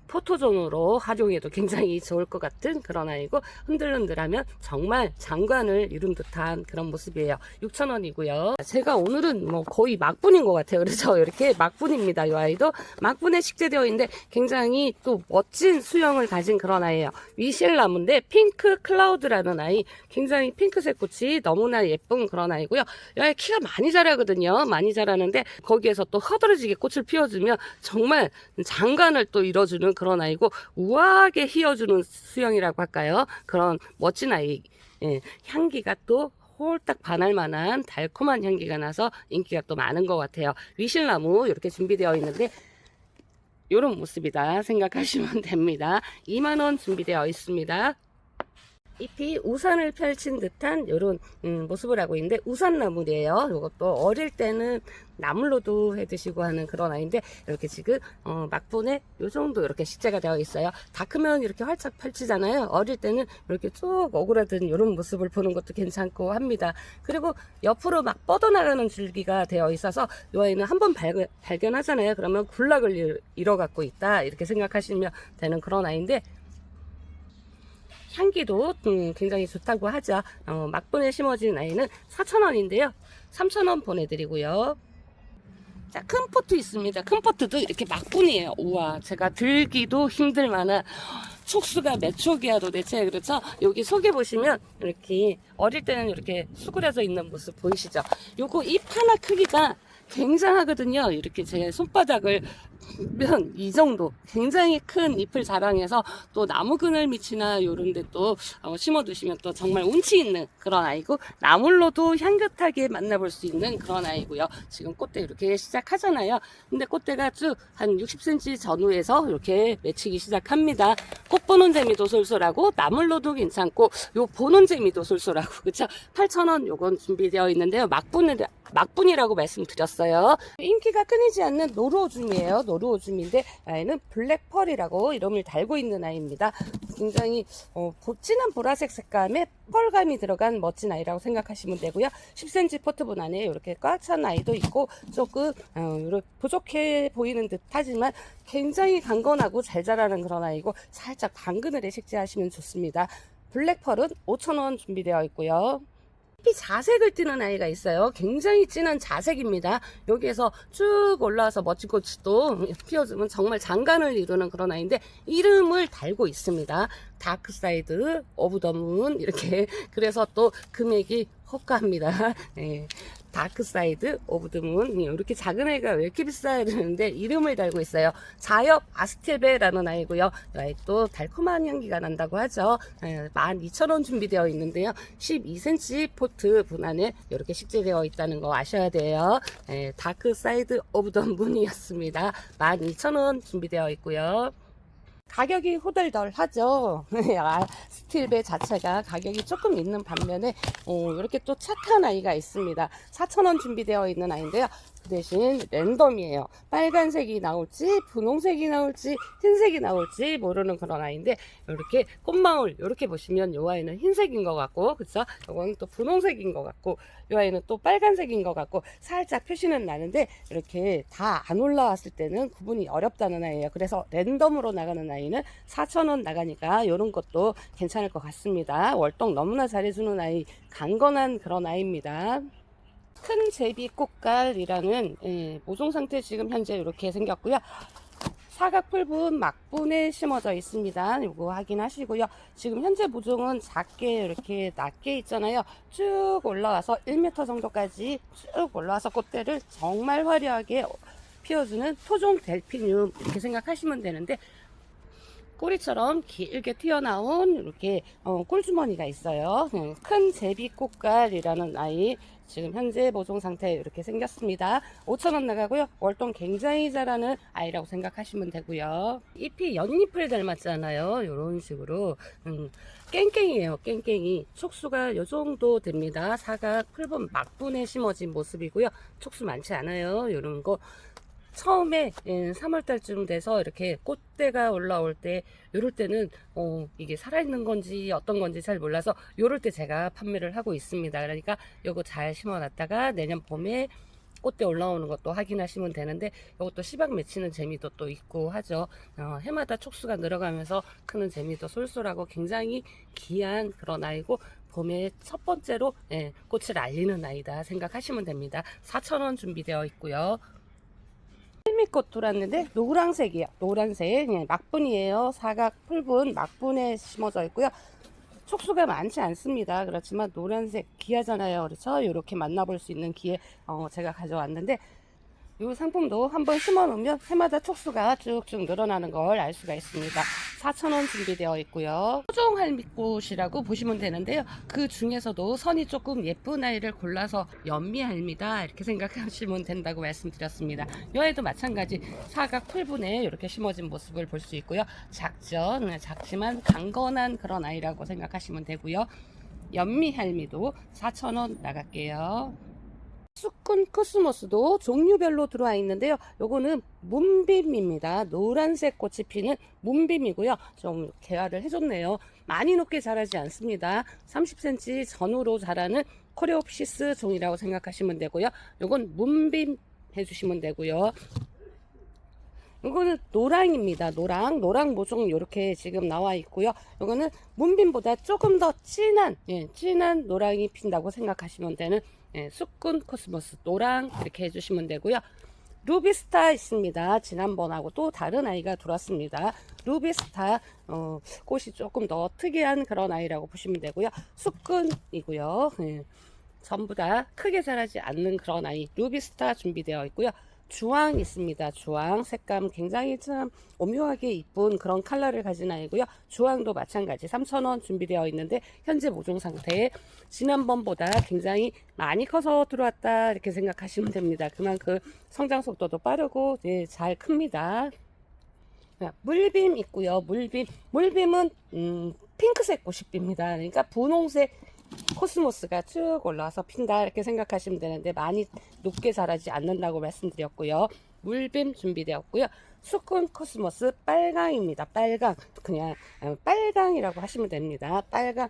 포토존으로 활용해도 굉장히 좋을 것 같은 그런 아이고, 흔들흔들하면 정말 장관을 이룬 듯한 그런 모습이에요. 6,000원이고요. 제가 오늘은 뭐 거의 막분인 것 같아요. 그래서 이렇게 막분입니다. 이 아이도 막분에 식재되어 있는데 굉장히 또 멋진 수영을 가진 그런 아이예요. 위실나무인데 핑크 클라우드라는 아이, 굉장히 핑크색 꽃이 너무나 예쁜 그런 아이고요. 이 아이 키가 많이 자라거든요. 많이 자라는데 거기에서 또 허드러지게 꽃을 피워주면 정말 장관을 또 이뤄주는 그런 아이고, 우아하게 휘어주는 수영이라고 할까요? 그런 멋진 아이. 향기가 또 홀딱 반할 만한 달콤한 향기가 나서 인기가 또 많은 것 같아요. 위실나무 이렇게 준비되어 있는데 이런 모습이다 생각하시면 됩니다. 2만원 준비되어 있습니다. 잎이 우산을 펼친 듯한 이런 모습을 하고 있는데 우산나물이에요. 이것도 어릴 때는 나물로도 해 드시고 하는 그런 아이인데, 이렇게 지금 막분에 요 정도 이렇게 식재가 되어 있어요. 다 크면 이렇게 활짝 펼치잖아요. 어릴 때는 이렇게 쭉 오그라든 이런 모습을 보는 것도 괜찮고 합니다. 그리고 옆으로 막 뻗어나가는 줄기가 되어 있어서 이 아이는 한번 발견하잖아요. 그러면 군락을 이뤄갖고 있다 이렇게 생각하시면 되는 그런 아이인데, 향기도 굉장히 좋다고 하죠. 막분에 심어진 아이는 4,000원인데요. 3,000원 보내드리고요. 자, 큰 포트 있습니다. 큰 포트도 이렇게 막분이에요. 우와, 제가 들기도 힘들 만한 촉수가 몇 촉이야 도대체. 그렇죠? 여기 속에 보시면 이렇게 어릴 때는 이렇게 수그려져 있는 모습 보이시죠? 요거 잎 하나 크기가 굉장하거든요. 이렇게 제 손바닥을 면 이 정도 굉장히 큰 잎을 자랑해서 또 나무 그늘 밑이나 요런데 또 심어두시면 또 정말 운치 있는 그런 아이고, 나물로도 향긋하게 만나볼 수 있는 그런 아이고요. 지금 꽃대 이렇게 시작하잖아요. 근데 꽃대가 쭉 한 60cm 전후에서 이렇게 맺히기 시작합니다. 꽃 보는 재미도 쏠쏠하고 나물로도 괜찮고 요 보는 재미도 쏠쏠하고, 그쵸? 8,000원 요건 준비되어 있는데요. 막분이라고 말씀드렸어요. 인기가 끊이지 않는 노루오줌이에요. 노루오줌인데 아이는 블랙펄이라고 이름을 달고 있는 아이입니다. 굉장히 진한 보라색 색감에 펄감이 들어간 멋진 아이라고 생각하시면 되고요. 10cm 포트분 안에 이렇게 꽉 찬 아이도 있고, 조금 부족해 보이는 듯 하지만 굉장히 강건하고 잘 자라는 그런 아이고, 살짝 방그늘에 식재하시면 좋습니다. 블랙펄은 5,000원 준비되어 있고요. 잎이 자색을 띠는 아이가 있어요. 굉장히 진한 자색입니다. 여기에서 쭉 올라와서 멋진 꽃이 또 피어주면 정말 장관을 이루는 그런 아이인데, 이름을 달고 있습니다. 다크사이드 오브 더 문, 이렇게. 그래서 또 금액이 호가합니다. 네. 다크사이드 오브 더 문. 이렇게 작은 아이가 왜 이렇게 비싸야 되는데 이름을 달고 있어요. 자엽 아스틸베라는 아이고요. 이 아이 또 달콤한 향기가 난다고 하죠. 12,000원 준비되어 있는데요. 12cm 포트 분안에 이렇게 식재되어 있다는 거 아셔야 돼요. 다크사이드 오브 더 문이었습니다. 12,000원 준비되어 있고요. 가격이 후덜덜하죠. 스틸베 자체가 가격이 조금 있는 반면에 이렇게 또 착한 아이가 있습니다. 4,000원 준비되어 있는 아이인데요. 그 대신 랜덤이에요. 빨간색이 나올지 분홍색이 나올지 흰색이 나올지 모르는 그런 아이인데, 이렇게 꽃망울 이렇게 보시면 이 아이는 흰색인 것 같고, 그쵸? 이건 또 분홍색인 것 같고, 이 아이는 또 빨간색인 것 같고, 살짝 표시는 나는데 이렇게 다 안 올라왔을 때는 구분이 어렵다는 아이예요. 그래서 랜덤으로 나가는 아이는 4,000원 나가니까 이런 것도 괜찮을 것 같습니다. 월동 너무나 잘해주는 아이, 강건한 그런 아이입니다. 큰 제비꽃갈이라는 모종 상태 지금 현재 이렇게 생겼고요. 사각 풀분 막분에 심어져 있습니다. 이거 확인하시고요. 지금 현재 모종은 작게 이렇게 낮게 있잖아요. 쭉 올라와서 1m 정도까지 쭉 올라와서 꽃대를 정말 화려하게 피워주는 토종 델피늄, 이렇게 생각하시면 되는데, 꼬리처럼 길게 튀어나온 이렇게 꿀주머니가 있어요. 큰 제비꽃갈이라는 아이, 지금 현재 모종 상태 이렇게 생겼습니다. 5,000원 나가고요. 월동 굉장히 잘하는 아이라고 생각하시면 되고요. 잎이 연잎을 닮았잖아요. 이런 식으로 깽깽이에요. 깽깽이. 촉수가 이 정도 됩니다. 사각 풀분 막분에 심어진 모습이고요. 촉수 많지 않아요. 이런 거 처음에 3월달쯤 돼서 이렇게 꽃대가 올라올 때, 요럴 때는 이게 살아있는 건지 어떤 건지 잘 몰라서 요럴 때 제가 판매를 하고 있습니다. 그러니까 요거 잘 심어놨다가 내년 봄에 꽃대 올라오는 것도 확인하시면 되는데, 이것도 씨박 맺히는 재미도 또 있고 하죠. 해마다 촉수가 늘어가면서 크는 재미도 쏠쏠하고 굉장히 귀한 그런 아이고, 봄에 첫 번째로 꽃을 알리는 아이다 생각하시면 됩니다. 4,000원 준비되어 있고요. 힐미꽃 들어왔는데 노란색이에요. 노란색 막분이에요. 사각 풀분 막분에 심어져 있고요. 촉수가 많지 않습니다. 그렇지만 노란색 귀하잖아요. 그렇죠? 이렇게 만나볼 수 있는 기회 제가 가져왔는데, 이 상품도 한번 심어 놓으면 해마다 촉수가 쭉쭉 늘어나는 걸 알 수가 있습니다. 4,000원 준비되어 있고요. 토종 할미꽃이라고 보시면 되는데요. 그 중에서도 선이 조금 예쁜 아이를 골라서 연미할미다 이렇게 생각하시면 된다고 말씀드렸습니다. 이 아이도 마찬가지 사각 풀분에 이렇게 심어진 모습을 볼 수 있고요. 작죠. 작지만 강건한 그런 아이라고 생각하시면 되고요. 연미할미도 4,000원 나갈게요. 수꾼 코스모스도 종류별로 들어와 있는데요. 요거는 문빔입니다. 노란색 꽃이 피는 문빔이고요. 좀 개화를 해줬네요. 많이 높게 자라지 않습니다. 30cm 전후로 자라는 코레옵시스 종이라고 생각하시면 되고요. 요건 문빔 해주시면 되고요. 이거는 노랑입니다. 노랑 모종 이렇게 지금 나와 있고요. 이거는 문빔보다 조금 더 진한 노랑이 핀다고 생각하시면 되는 수꾼 코스모스 노랑 이렇게 해주시면 되고요. 루비스타 있습니다. 지난번하고 또 다른 아이가 들어왔습니다. 루비스타 꽃이 조금 더 특이한 그런 아이라고 보시면 되고요. 수꾼이고요. 전부 다 크게 자라지 않는 그런 아이 루비스타 준비되어 있고요. 주황 있습니다. 주황 색감 굉장히 참 오묘하게 이쁜 그런 컬러를 가진 아이고요. 주황도 마찬가지 3,000원 준비되어 있는데, 현재 모종 상태에 지난번보다 굉장히 많이 커서 들어왔다 이렇게 생각하시면 됩니다. 그만큼 성장 속도도 빠르고 잘 큽니다. 물빔 있고요. 물빔은 핑크색 꽃이 핍니다. 그러니까 분홍색 코스모스가 쭉 올라와서 핀다 이렇게 생각하시면 되는데, 많이 높게 자라지 않는다고 말씀드렸고요. 물빔 준비되었고요. 수꾼 코스모스 빨강입니다. 빨강, 그냥 빨강이라고 하시면 됩니다. 빨강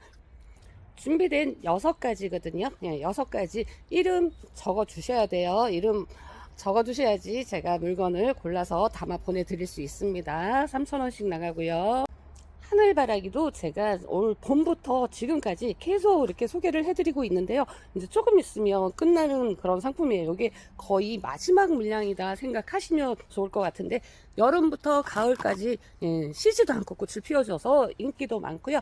준비된 6가지거든요. 6가지 이름 적어 주셔야 돼요. 이름 적어 두셔야지 제가 물건을 골라서 담아 보내드릴 수 있습니다. 3,000원씩 나가고요. 하늘바라기도 제가 올 봄부터 지금까지 계속 이렇게 소개를 해드리고 있는데요. 이제 조금 있으면 끝나는 그런 상품이에요. 이게 거의 마지막 물량이다 생각하시면 좋을 것 같은데, 여름부터 가을까지 쉬지도 않고 꽃을 피워줘서 인기도 많고요.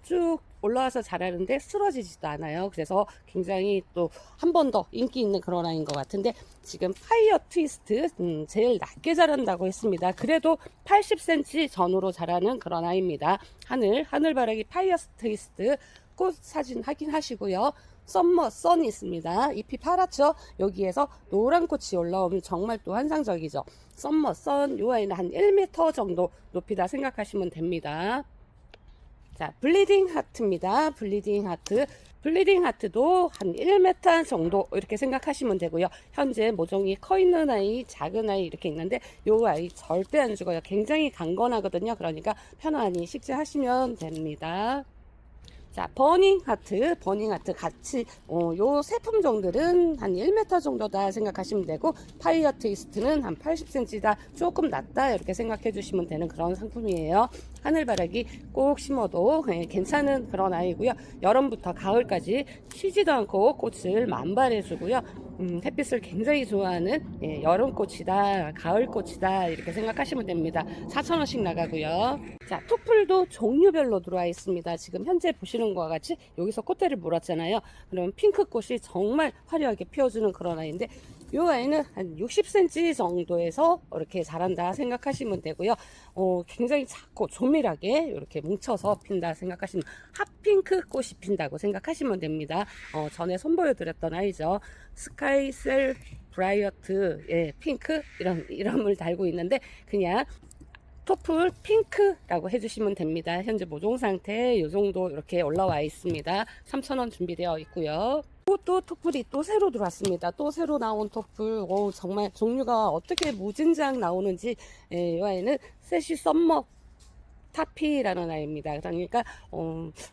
쭉 올라와서 자라는데 쓰러지지도 않아요. 그래서 굉장히 또 한 번 더 인기 있는 그런 아이인 것 같은데, 지금 파이어 트위스트 제일 낮게 자란다고 했습니다. 그래도 80cm 전후로 자라는 그런 아이입니다. 하늘바라기 파이어 트위스트 꽃 사진 확인하시고요. 썸머 선이 있습니다. 잎이 파랗죠? 여기에서 노란 꽃이 올라오면 정말 또 환상적이죠. 썸머 선, 요 아이는 한 1m 정도 높이다 생각하시면 됩니다. 자, 블리딩 하트입니다. 블리딩 하트. 블리딩 하트도 한 1m 정도 이렇게 생각하시면 되고요. 현재 모종이 커 있는 아이, 작은 아이 이렇게 있는데, 요 아이 절대 안 죽어요. 굉장히 강건하거든요. 그러니까 편안히 식재하시면 됩니다. 자, 버닝 하트 같이 요 세 품종들은 한 1m 정도다 생각하시면 되고, 파이어 트위스트는 한 80cm다, 조금 낮다 이렇게 생각해 주시면 되는 그런 상품이에요. 하늘바라기 꼭 심어도 괜찮은 그런 아이고요. 여름부터 가을까지 쉬지도 않고 꽃을 만발해 주고요. 햇빛을 굉장히 좋아하는 여름꽃이다, 가을꽃이다 이렇게 생각하시면 됩니다. 4,000원씩 나가고요. 자, 토플도 종류별로 들어와 있습니다. 지금 현재 보시는 것과 같이 여기서 꽃대를 물었잖아요. 그러면 핑크꽃이 정말 화려하게 피어주는 그런 아이인데, 이 아이는 한 60cm 정도에서 이렇게 자란다 생각하시면 되고요. 굉장히 작고 조밀하게 이렇게 뭉쳐서 핀다 생각하시면 핫핑크 꽃이 핀다고 생각하시면 됩니다. 전에 선보여드렸던 아이죠. 스카이셀 브라이어트 핑크 이런 이름을 달고 있는데, 그냥 토플 핑크라고 해주시면 됩니다. 현재 모종 상태 이 정도 이렇게 올라와 있습니다. 3,000원 준비되어 있고요. 또 토플이 또 새로 들어왔습니다. 또 새로 나온 토플, 정말 종류가 어떻게 무진장 나오는지. 이 아이는 세시 썸머 타피라는 아이입니다. 그러니까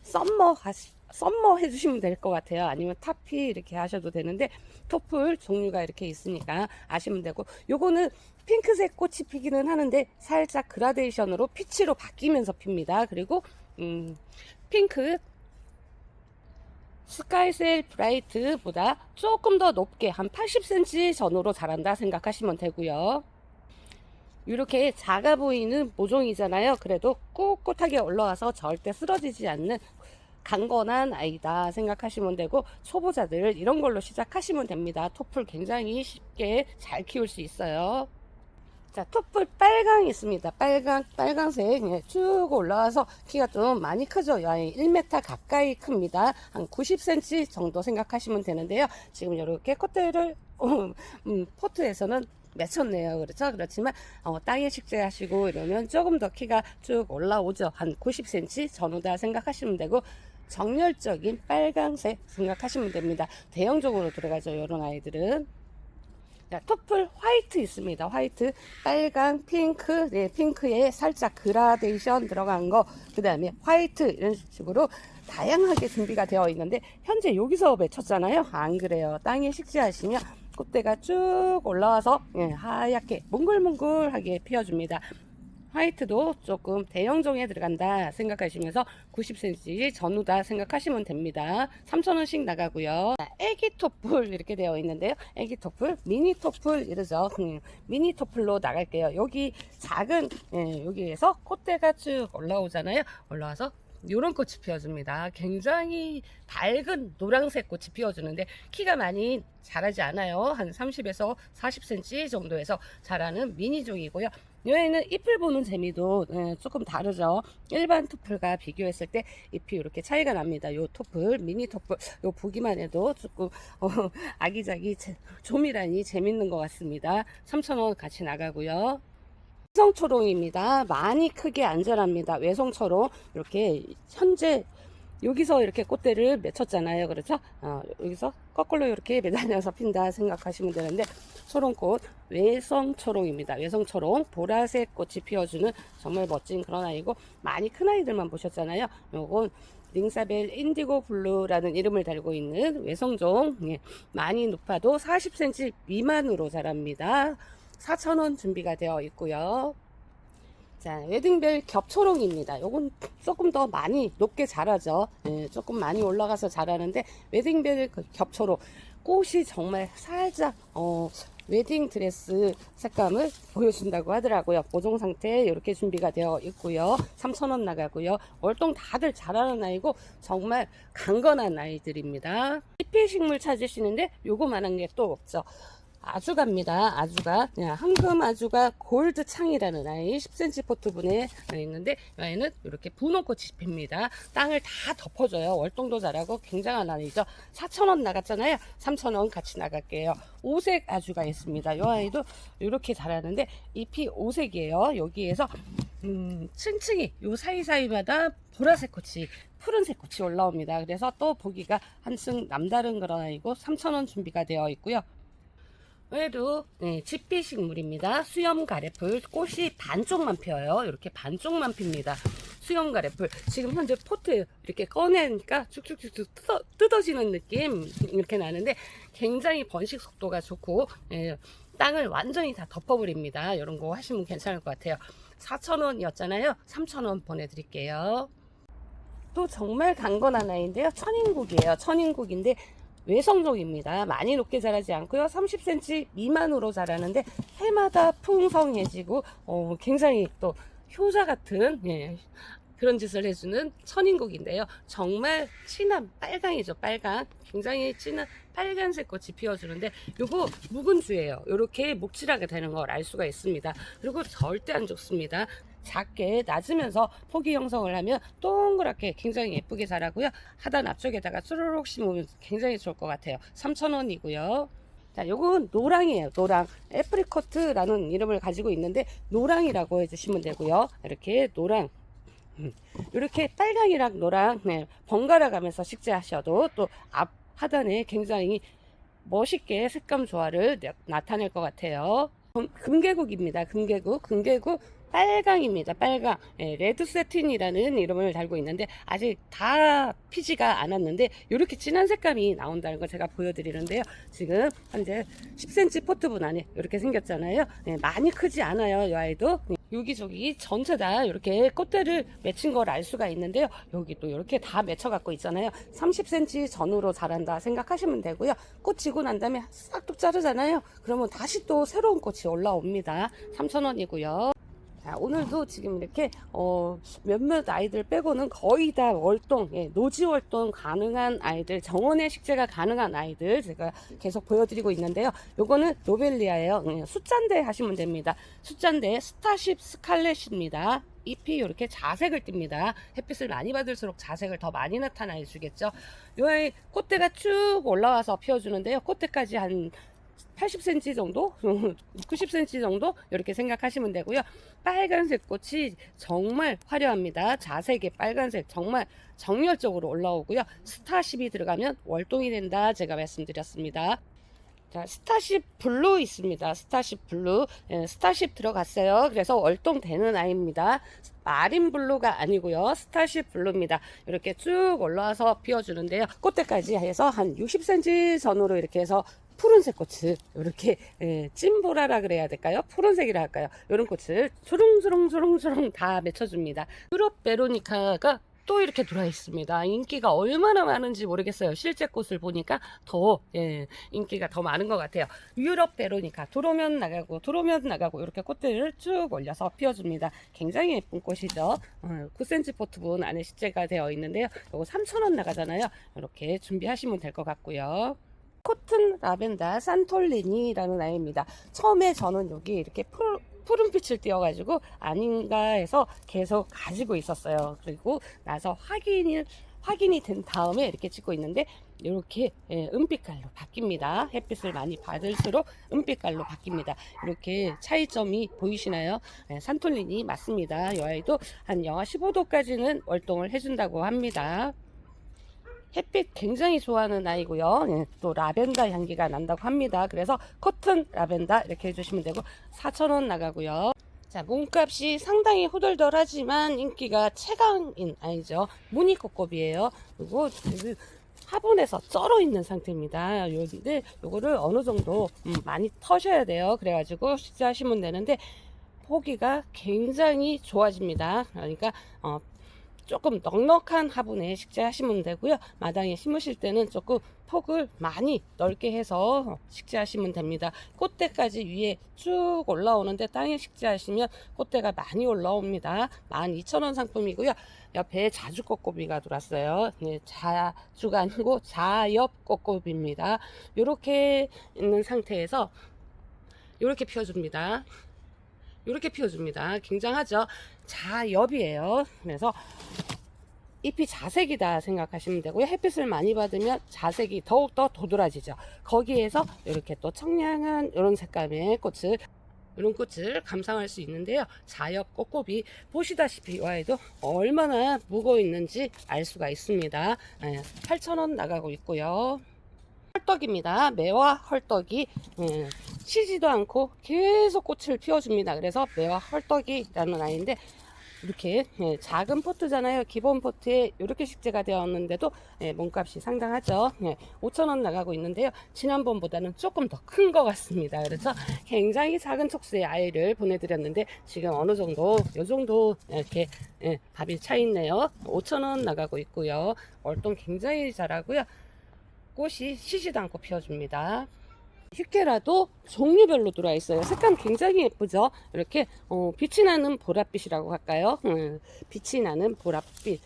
썸머 해주시면 될 것 같아요. 아니면 타피 이렇게 하셔도 되는데, 토플 종류가 이렇게 있으니까 아시면 되고, 요거는 핑크색 꽃이 피기는 하는데 살짝 그라데이션으로 피치로 바뀌면서 핍니다. 그리고 핑크 스카이셀 브라이트보다 조금 더 높게 한 80cm 전후로 자란다 생각하시면 되고요. 이렇게 작아 보이는 모종이잖아요. 그래도 꿋꿋하게 올라와서 절대 쓰러지지 않는 강건한 아이다 생각하시면 되고, 초보자들 이런 걸로 시작하시면 됩니다. 토플 굉장히 쉽게 잘 키울 수 있어요. 자, 토플 빨강 있습니다. 빨강색 쭉 올라와서 키가 좀 많이 크죠. 1m 가까이 큽니다. 한 90cm 정도 생각하시면 되는데요. 지금 이렇게 콧대를 포트에서는 맺혔네요. 그렇죠? 그렇지만 땅에 식재하시고 이러면 조금 더 키가 쭉 올라오죠. 한 90cm 전후다 생각하시면 되고, 정열적인 빨강색 생각하시면 됩니다. 대형적으로 들어가죠. 이런 아이들은. 자, 토플 화이트 있습니다. 화이트, 빨강, 핑크, 핑크에 살짝 그라데이션 들어간 거, 그 다음에 화이트, 이런 식으로 다양하게 준비가 되어 있는데, 현재 여기서 맺혔잖아요. 안 그래요. 땅에 식재하시면 꽃대가 쭉 올라와서 하얗게 몽글몽글하게 피어줍니다. 화이트도 조금 대형종에 들어간다 생각하시면서 90cm 전후다 생각하시면 됩니다. 3,000원씩 나가고요. 애기 토플 이렇게 되어 있는데요. 애기 토플, 미니 토플 이러죠. 미니 토플로 나갈게요. 여기 작은 여기에서 콧대가 쭉 올라오잖아요. 올라와서 이런 꽃이 피어줍니다. 굉장히 밝은 노란색 꽃이 피어주는데 키가 많이 자라지 않아요. 한 30에서 40cm 정도에서 자라는 미니종이고요. 여기는 잎을 보는 재미도 조금 다르죠. 일반 토플과 비교했을 때 잎이 이렇게 차이가 납니다. 요 토플, 미니 토플, 요 보기만 해도 조금 아기자기 조밀하니 재밌는 것 같습니다. 3,000원 같이 나가고요. 외성초롱입니다. 많이 크게 안 자랍니다. 외성초롱 이렇게 현재 여기서 이렇게 꽃대를 맺혔잖아요. 그렇죠? 여기서 거꾸로 이렇게 매달려서 핀다 생각하시면 되는데, 초롱꽃 외성초롱입니다. 외성초롱 보라색 꽃이 피어주는 정말 멋진 그런 아이고, 많이 큰 아이들만 보셨잖아요. 요건 링사벨 인디고 블루라는 이름을 달고 있는 외성종, 많이 높아도 40cm 미만으로 자랍니다. 4,000원 준비가 되어 있고요. 자, 웨딩벨 겹초롱입니다. 요건 조금 더 많이 높게 자라죠. 예, 조금 많이 올라가서 자라는데 웨딩벨 겹초롱 꽃이 정말 살짝 웨딩 드레스 색감을 보여준다고 하더라고요. 보정 상태 이렇게 준비가 되어 있고요. 3,000원 나가고요. 월동 다들 잘하는 아이고 정말 강건한 아이들입니다. 잎필식물 찾으시는데 요거만한 게 또 없죠. 아주가입니다. 아주가 그냥 황금 아주가 골드 창이라는 아이 10cm 포트분에 있는데 아이는 이렇게 분홍꽃이 핍니다. 땅을 다 덮어줘요. 월동도 잘하고 굉장한 아이죠. 4,000원 나갔잖아요. 3,000원 같이 나갈게요. 오색 아주가 있습니다. 이 아이도 이렇게 자라는데 잎이 오색이에요. 여기에서 층층이 요 사이사이마다 보라색 꽃이 푸른색 꽃이 올라옵니다. 그래서 또 보기가 한층 남다른 그런 아이고 3,000원 준비가 되어 있고요. 얘도 집비식물입니다. 수염 가래풀 꽃이 반쪽만 펴요. 이렇게 반쪽만 핍니다. 수염 가래풀 지금 현재 포트 이렇게 꺼내니까 쭉쭉쭉쭉 뜯어지는 느낌 이렇게 나는데 굉장히 번식 속도가 좋고 땅을 완전히 다 덮어버립니다. 이런 거 하시면 괜찮을 것 같아요. 4,000원이었잖아요. 3,000원 보내드릴게요. 또 정말 강건한 아이인데요. 천인국이에요. 천인국인데 외성종입니다. 많이 높게 자라지 않고요. 30cm 미만으로 자라는데 해마다 풍성해지고 굉장히 또 효자 같은 그런 짓을 해주는 천인국인데요. 정말 진한 빨강이죠. 빨강. 굉장히 진한 빨간색 꽃이 피어주는데 요거 묵은주예요. 이렇게 목질하게 되는 걸 알 수가 있습니다. 그리고 절대 안 죽습니다. 작게 낮으면서 포기 형성을 하면 동그랗게 굉장히 예쁘게 자라고요. 하단 앞쪽에다가 쭈루룩 심으면 굉장히 좋을 것 같아요. 3,000원이고요. 자, 요건 노랑이에요. 노랑. 애프리코트라는 이름을 가지고 있는데 노랑이라고 해주시면 되고요. 이렇게 노랑. 이렇게 빨강이랑 노랑 번갈아 가면서 식재하셔도 또 앞 하단에 굉장히 멋있게 색감 조화를 나타낼 것 같아요. 금계국입니다. 금계국 빨강입니다. 빨강. 레드 세틴이라는 이름을 달고 있는데 아직 다 피지가 않았는데 이렇게 진한 색감이 나온다는 걸 제가 보여드리는데요. 지금 현재 10cm 포트분 안에 이렇게 생겼잖아요. 많이 크지 않아요. 이 아이도 여기저기 전체 다 이렇게 꽃대를 맺힌 걸 알 수가 있는데요. 여기 또 이렇게 다 맺혀 갖고 있잖아요. 30cm 전후로 자란다 생각하시면 되고요. 꽃 지고 난 다음에 싹둑 자르잖아요. 그러면 다시 또 새로운 꽃이 올라옵니다. 3,000원이고요. 자, 오늘도 지금 이렇게 몇몇 아이들 빼고는 거의 다 월동, 노지 월동 가능한 아이들, 정원의 식재가 가능한 아이들 제가 계속 보여드리고 있는데요. 요거는 노벨리아예요. 숫잔대 하시면 됩니다. 숫잔대 스타쉽 스칼렛입니다. 잎이 이렇게 자색을 띱니다. 햇빛을 많이 받을수록 자색을 더 많이 나타내 주겠죠. 요 아이 꽃대가 쭉 올라와서 피워주는데요. 꽃대까지 한 80cm 정도, 90cm 정도 이렇게 생각하시면 되고요. 빨간색 꽃이 정말 화려합니다. 자색의 빨간색 정말 정열적으로 올라오고요. 스타쉽이 들어가면 월동이 된다 제가 말씀드렸습니다. 자, 스타쉽 블루 있습니다. 스타쉽 블루. 스타쉽 들어갔어요. 그래서 월동되는 아이입니다. 마린 블루가 아니고요. 스타쉽 블루입니다. 이렇게 쭉 올라와서 피워주는데요. 꽃대까지 해서 한 60cm 전후로 이렇게 해서 푸른색 꽃을 이렇게 찐보라라 그래야 될까요? 푸른색이라 할까요? 이런 꽃을 주렁주렁주렁주렁 다 맺혀줍니다. 유럽 베로니카가 또 이렇게 들어와 있습니다. 인기가 얼마나 많은지 모르겠어요. 실제 꽃을 보니까 더 인기가 더 많은 것 같아요. 유럽 베로니카 들어오면 나가고 이렇게 꽃들을 쭉 올려서 피워줍니다. 굉장히 예쁜 꽃이죠. 9cm 포트분 안에 식재가 되어 있는데요. 이거 3,000원 나가잖아요. 이렇게 준비하시면 될 것 같고요. 코튼 라벤더 산톨리니라는 아이입니다. 처음에 저는 여기 이렇게 푸른빛을 띄어가지고 아닌가 해서 계속 가지고 있었어요. 그리고 나서 확인이 된 다음에 이렇게 찍고 있는데 이렇게 은빛깔로 바뀝니다. 햇빛을 많이 받을수록 은빛깔로 바뀝니다. 이렇게 차이점이 보이시나요? 산톨리니 맞습니다. 이 아이도 한 영하 15도까지는 월동을 해준다고 합니다. 햇빛 굉장히 좋아하는 아이고요. 또 라벤더 향기가 난다고 합니다. 그래서 코튼 라벤더 이렇게 해주시면 되고 4,000원 나가고요. 자, 몸값이 상당히 후덜덜하지만 인기가 최강인 아이죠. 무늬꽃곱이에요. 그리고 화분에서 쩔어 있는 상태입니다. 근데 요거를 어느 정도 많이 터셔야 돼요. 그래가지고 식재하시면 되는데 보기가 굉장히 좋아집니다. 그러니까 조금 넉넉한 화분에 식재하시면 되고요. 마당에 심으실 때는 조금 폭을 많이 넓게 해서 식재하시면 됩니다. 꽃대까지 위에 쭉 올라오는데 땅에 식재하시면 꽃대가 많이 올라옵니다. 12,000원 상품이고요. 옆에 자주 꽃고비가 들어왔어요. 네, 자주가 아니고 자엽 꽃고비입니다. 이렇게 있는 상태에서 이렇게 피워줍니다. 이렇게 피워줍니다. 굉장하죠? 자엽이에요. 그래서 잎이 자색이다 생각하시면 되고요. 햇빛을 많이 받으면 자색이 더욱더 도드라지죠. 거기에서 이렇게 또 청량한 이런 색감의 이런 꽃을 감상할 수 있는데요. 자엽 꽃고비 보시다시피 와에도 얼마나 무거워 있는지 알 수가 있습니다. 8,000원 나가고 있고요. 헐떡입니다. 매화 헐떡이 쉬지도 않고 계속 꽃을 피워줍니다. 그래서 매화 헐떡이라는 아이인데 이렇게 작은 포트잖아요. 기본 포트에 이렇게 식재가 되었는데도 몸값이 상당하죠. 5,000원 나가고 있는데요. 지난번보다는 조금 더 큰 것 같습니다. 그래서 굉장히 작은 촉수의 아이를 보내드렸는데 지금 어느 정도 이 정도 이렇게 밥이 차 있네요. 5,000원 나가고 있고요. 월동 굉장히 잘하고요. 꽃이 쉬지도 않고 피워줍니다. 휴케라도 종류별로 들어와 있어요. 색감 굉장히 예쁘죠. 이렇게 빛이 나는 보랏빛이라고 할까요? 빛이 나는 보랏빛.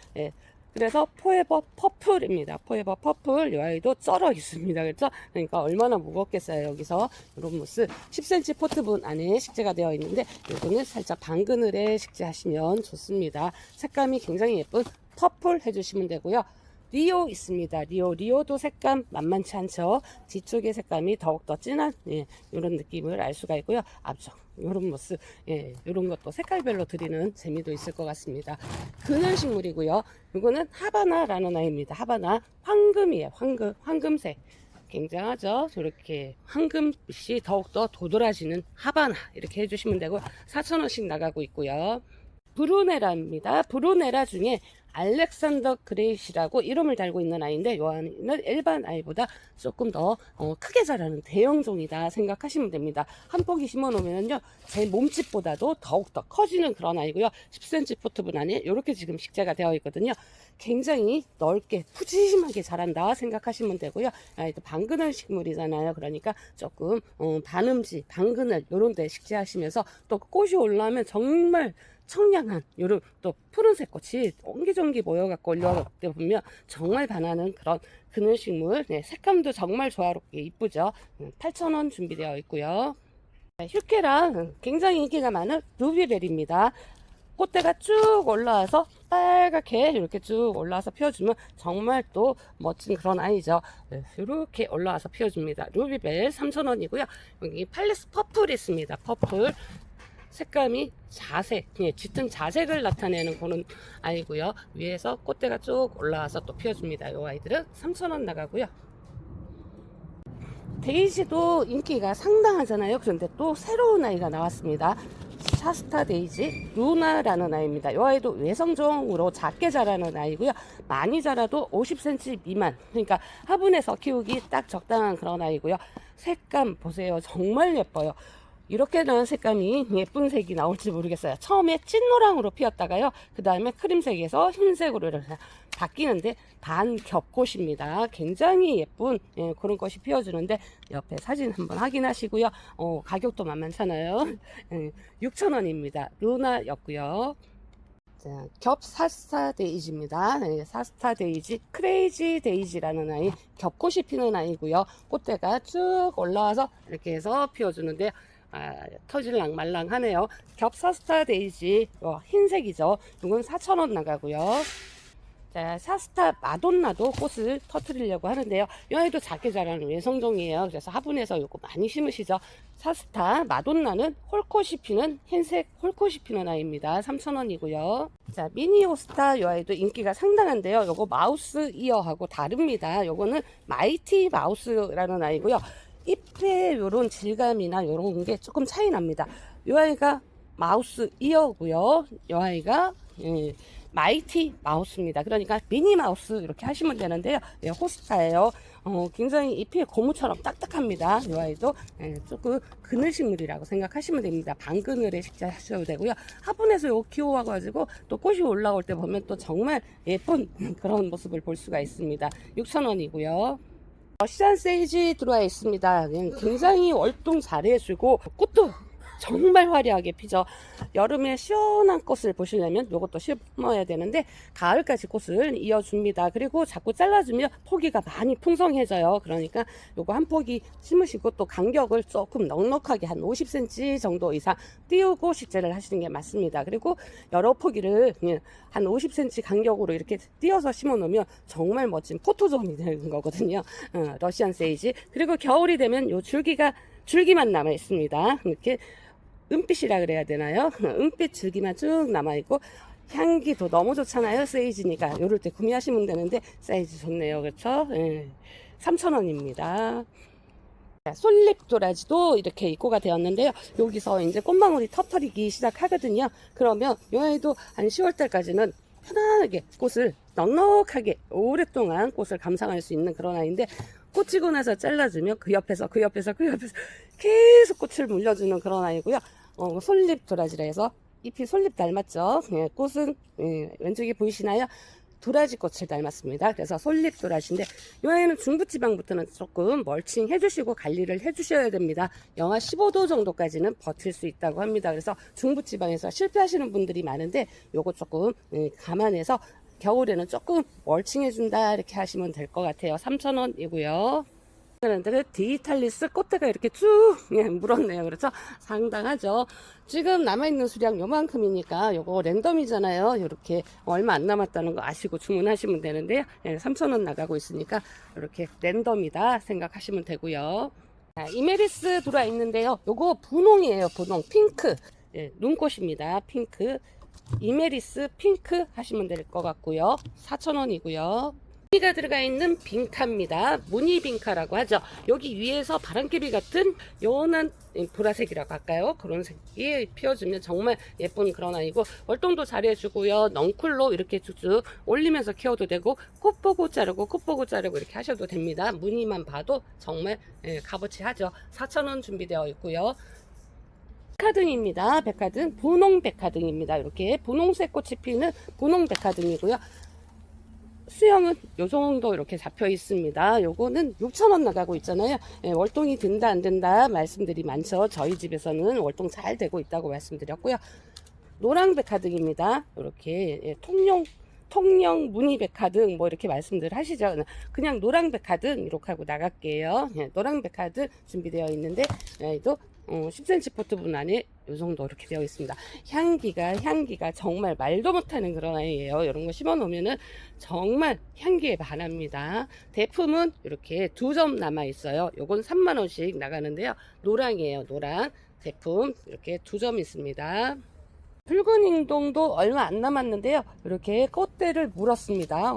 그래서 포에버 퍼플입니다. 포에버 퍼플. 이 아이도 쩔어 있습니다. 그렇죠? 그러니까 얼마나 무겁겠어요. 여기서 이런 모습 10cm 포트분 안에 식재가 되어 있는데 이거는 살짝 방그늘에 식재하시면 좋습니다. 색감이 굉장히 예쁜 퍼플 해주시면 되고요. 리오 있습니다. 리오도 색감 만만치 않죠. 뒤쪽의 색감이 더욱더 진한 이런 느낌을 알 수가 있고요. 앞쪽 이런 모습 이런 것도 색깔별로 드리는 재미도 있을 것 같습니다. 근현식물이고요. 이거는 하바나라는 아이입니다. 하바나 황금이에요. 황금색 굉장하죠. 저렇게 황금빛이 더욱더 도드라지는 하바나 이렇게 해주시면 되고 4,000원씩 나가고 있고요. 브루네라입니다. 브루네라 중에 알렉산더 그레이시라고 이름을 달고 있는 아이인데 이 아이는 일반 아이보다 조금 더 크게 자라는 대형종이다 생각하시면 됩니다. 한 포기 심어 놓으면요 제 몸집보다도 더욱더 커지는 그런 아이고요. 10cm 포트분 안에 이렇게 지금 식재가 되어 있거든요. 굉장히 넓게 푸짐하게 자란다 생각하시면 되고요. 아이도 방그늘 식물이잖아요. 그러니까 조금 반음지 방그늘 이런 데 식재하시면서 또 꽃이 올라오면 정말 청량한 요런 또 푸른색 꽃이 옹기종기 모여갖고 올라오다 보면 정말 반하는 그런 그늘식물. 색감도 정말 조화롭게 이쁘죠. 8,000원 준비되어 있고요. 휴케랑 굉장히 인기가 많은 루비벨입니다. 꽃대가 쭉 올라와서 빨갛게 이렇게 쭉 올라와서 피워주면 정말 또 멋진 그런 아이죠. 이렇게 올라와서 피워줍니다. 루비벨 3,000원이고요. 여기 팔레스 퍼플 있습니다. 퍼플 색감이 자색, 짙은 자색을 나타내는 그런 아이고요. 위에서 꽃대가 쭉 올라와서 또 피워줍니다. 이 아이들은 3,000원 나가고요. 데이지도 인기가 상당하잖아요. 그런데 또 새로운 아이가 나왔습니다. 샤스타 데이지 루나라는 아이입니다. 이 아이도 외성종으로 작게 자라는 아이고요. 많이 자라도 50cm 미만. 그러니까 화분에서 키우기 딱 적당한 그런 아이고요. 색감 보세요. 정말 예뻐요. 이렇게 나온 색감이 예쁜 색이 나올지 모르겠어요. 처음에 찐노랑으로 피었다가요. 그 다음에 크림색에서 흰색으로 이렇게 바뀌는데 반겹꽃입니다. 굉장히 예쁜 그런 꽃이 피어주는데 옆에 사진 한번 확인하시고요. 가격도 만만찮아요. 6,000원입니다. 루나였고요. 자, 겹 사스타 데이지입니다. 사스타 데이지, 크레이지 데이지라는 아이, 겹꽃이 피는 아이고요. 꽃대가 쭉 올라와서 이렇게 해서 피워주는데 터질랑 말랑하네요. 겹사스타 데이지 흰색이죠. 이건 4,000원 나가고요. 자, 사스타 마돈나도 꽃을 터트리려고 하는데요. 이 아이도 작게 자라는 외성종이에요. 그래서 화분에서 이거 많이 심으시죠. 사스타 마돈나는 홀꽃이 피는 흰색 홀꽃이 피는 아이입니다. 3,000원이고요. 자, 미니오스타 이 아이도 인기가 상당한데요. 요거 마우스 이어하고 다릅니다. 요거는 마이티 마우스라는 아이고요. 잎의 요런 질감이나 요런 게 조금 차이 납니다. 이 아이가 마우스 이어고요. 이 아이가 마이티 마우스입니다. 그러니까 미니 마우스 이렇게 하시면 되는데요. 호스타예요. 굉장히 잎이 고무처럼 딱딱합니다. 이 아이도 조금 그늘식물이라고 생각하시면 됩니다. 반그늘에 식재하셔도 되고요. 화분에서 요 키워가지고 또 꽃이 올라올 때 보면 또 정말 예쁜 그런 모습을 볼 수가 있습니다. 6,000원이고요. 러시안 세이지 들어와 있습니다. 굉장히 월동 잘해주고 꽃도 정말 화려하게 피죠. 여름에 시원한 꽃을 보시려면 이것도 심어야 되는데 가을까지 꽃을 이어줍니다. 그리고 자꾸 잘라주면 포기가 많이 풍성해져요. 그러니까 요거 한 포기 심으시고 또 간격을 조금 넉넉하게 한 50cm 정도 이상 띄우고 식재를 하시는 게 맞습니다. 그리고 여러 포기를 한 50cm 간격으로 이렇게 띄어서 심어 놓으면 정말 멋진 포토존이 되는 거거든요. 러시안 세이지. 그리고 겨울이 되면 요 줄기만 남아 있습니다. 이렇게 은빛이라 그래야 되나요? 은빛 줄기만 쭉 남아있고 향기도 너무 좋잖아요. 세이지니까 요럴 때 구매하시면 되는데 사이즈 좋네요. 그렇죠? 3,000원입니다. 솔잎 도라지도 이렇게 입고가 되었는데요. 여기서 이제 꽃망울이 터트리기 시작하거든요. 그러면 이 아이도 한 10월달까지는 편안하게 꽃을 넉넉하게 오랫동안 꽃을 감상할 수 있는 그런 아이인데 꽂히고 나서 잘라주면 그 옆에서 계속 꽃을 물려주는 그런 아이고요. 솔잎 도라지라 해서 잎이 솔잎 닮았죠. 꽃은 왼쪽에 보이시나요? 도라지 꽃을 닮았습니다. 그래서 솔잎 도라지인데 이 아이는 중부지방부터는 조금 멀칭 해주시고 관리를 해주셔야 됩니다. 영하 15도 정도까지는 버틸 수 있다고 합니다. 그래서 중부지방에서 실패하시는 분들이 많은데 요거 조금 감안해서 겨울에는 조금 멀칭해준다 이렇게 하시면 될 것 같아요. 3,000원이고요. 그런데 디지탈리스 꽃대가 이렇게 쭉 물었네요. 그렇죠? 상당하죠. 지금 남아있는 수량 요만큼이니까 요거 랜덤이잖아요. 이렇게 얼마 안 남았다는 거 아시고 주문하시면 되는데요. 3,000원 나가고 있으니까 이렇게 랜덤이다 생각하시면 되고요. 이메리스 들어와 있는데요. 요거 분홍이에요. 분홍 핑크 눈꽃입니다. 핑크 이메리스 핑크 하시면 될 것 같고요. 4,000원이고요. 무늬가 들어가 있는 빈카입니다. 무늬 빈카라고 하죠. 여기 위에서 바람개비 같은 연한 보라색이라고 할까요? 그런 색이 피워주면 정말 예쁜 그런 아이고 월동도 잘해주고요. 넝쿨로 이렇게 쭉쭉 올리면서 키워도 되고 꽃 보고 자르고 이렇게 하셔도 됩니다. 무늬만 봐도 정말 값어치 하죠. 4,000원 준비되어 있고요. 백화등입니다. 백화등 분홍 백화등입니다. 이렇게 분홍색 꽃이 피는 분홍 백화등이고요. 수영은 요 정도 이렇게 잡혀 있습니다. 요거는 6,000원 나가고 있잖아요. 월동이 된다 안 된다 말씀들이 많죠. 저희 집에서는 월동 잘 되고 있다고 말씀드렸고요. 노랑 백화등입니다. 이렇게 통영 무늬 백화등 뭐 이렇게 말씀들 하시죠. 그냥 노랑 백화등 이렇게 하고 나갈게요. 노랑 백화등 준비되어 있는데 또 10cm 포트분 안에 이 정도 이렇게 되어 있습니다. 향기가 정말 말도 못하는 그런 아이예요. 이런 거 심어 놓으면은 정말 향기에 반합니다. 대품은 이렇게 2점 남아 있어요. 요건 3만원씩 나가는데요. 노랑이에요. 노랑 대품 이렇게 2점 있습니다. 붉은 잉동도 얼마 안 남았는데요. 이렇게 꽃대를 물었습니다.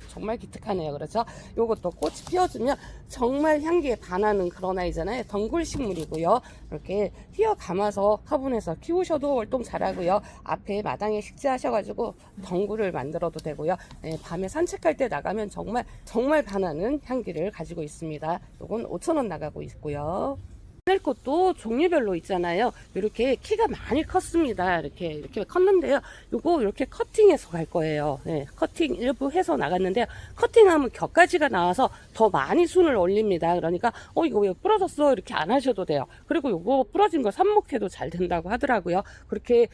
정말 기특하네요. 그렇죠? 요것도 꽃이 피어주면 정말 향기에 반하는 그런 아이잖아요. 덩굴 식물이고요. 이렇게 휘어 감아서 화분에서 키우셔도 월동 잘하고요. 앞에 마당에 식재하셔가지고 덩굴을 만들어도 되고요. 밤에 산책할 때 나가면 정말 반하는 향기를 가지고 있습니다. 요건 5,000원 나가고 있고요. 하늘꽃도 종류별로 있잖아요. 이렇게 키가 많이 컸습니다. 이렇게 컸는데요. 요거 이렇게 커팅해서 갈 거예요. 커팅 일부 해서 나갔는데요. 커팅하면 겹가지가 나와서 더 많이 순을 올립니다. 그러니까 이거 왜 부러졌어? 이렇게 안 하셔도 돼요. 그리고 요거 부러진 거 삽목해도 잘 된다고 하더라고요. 그렇게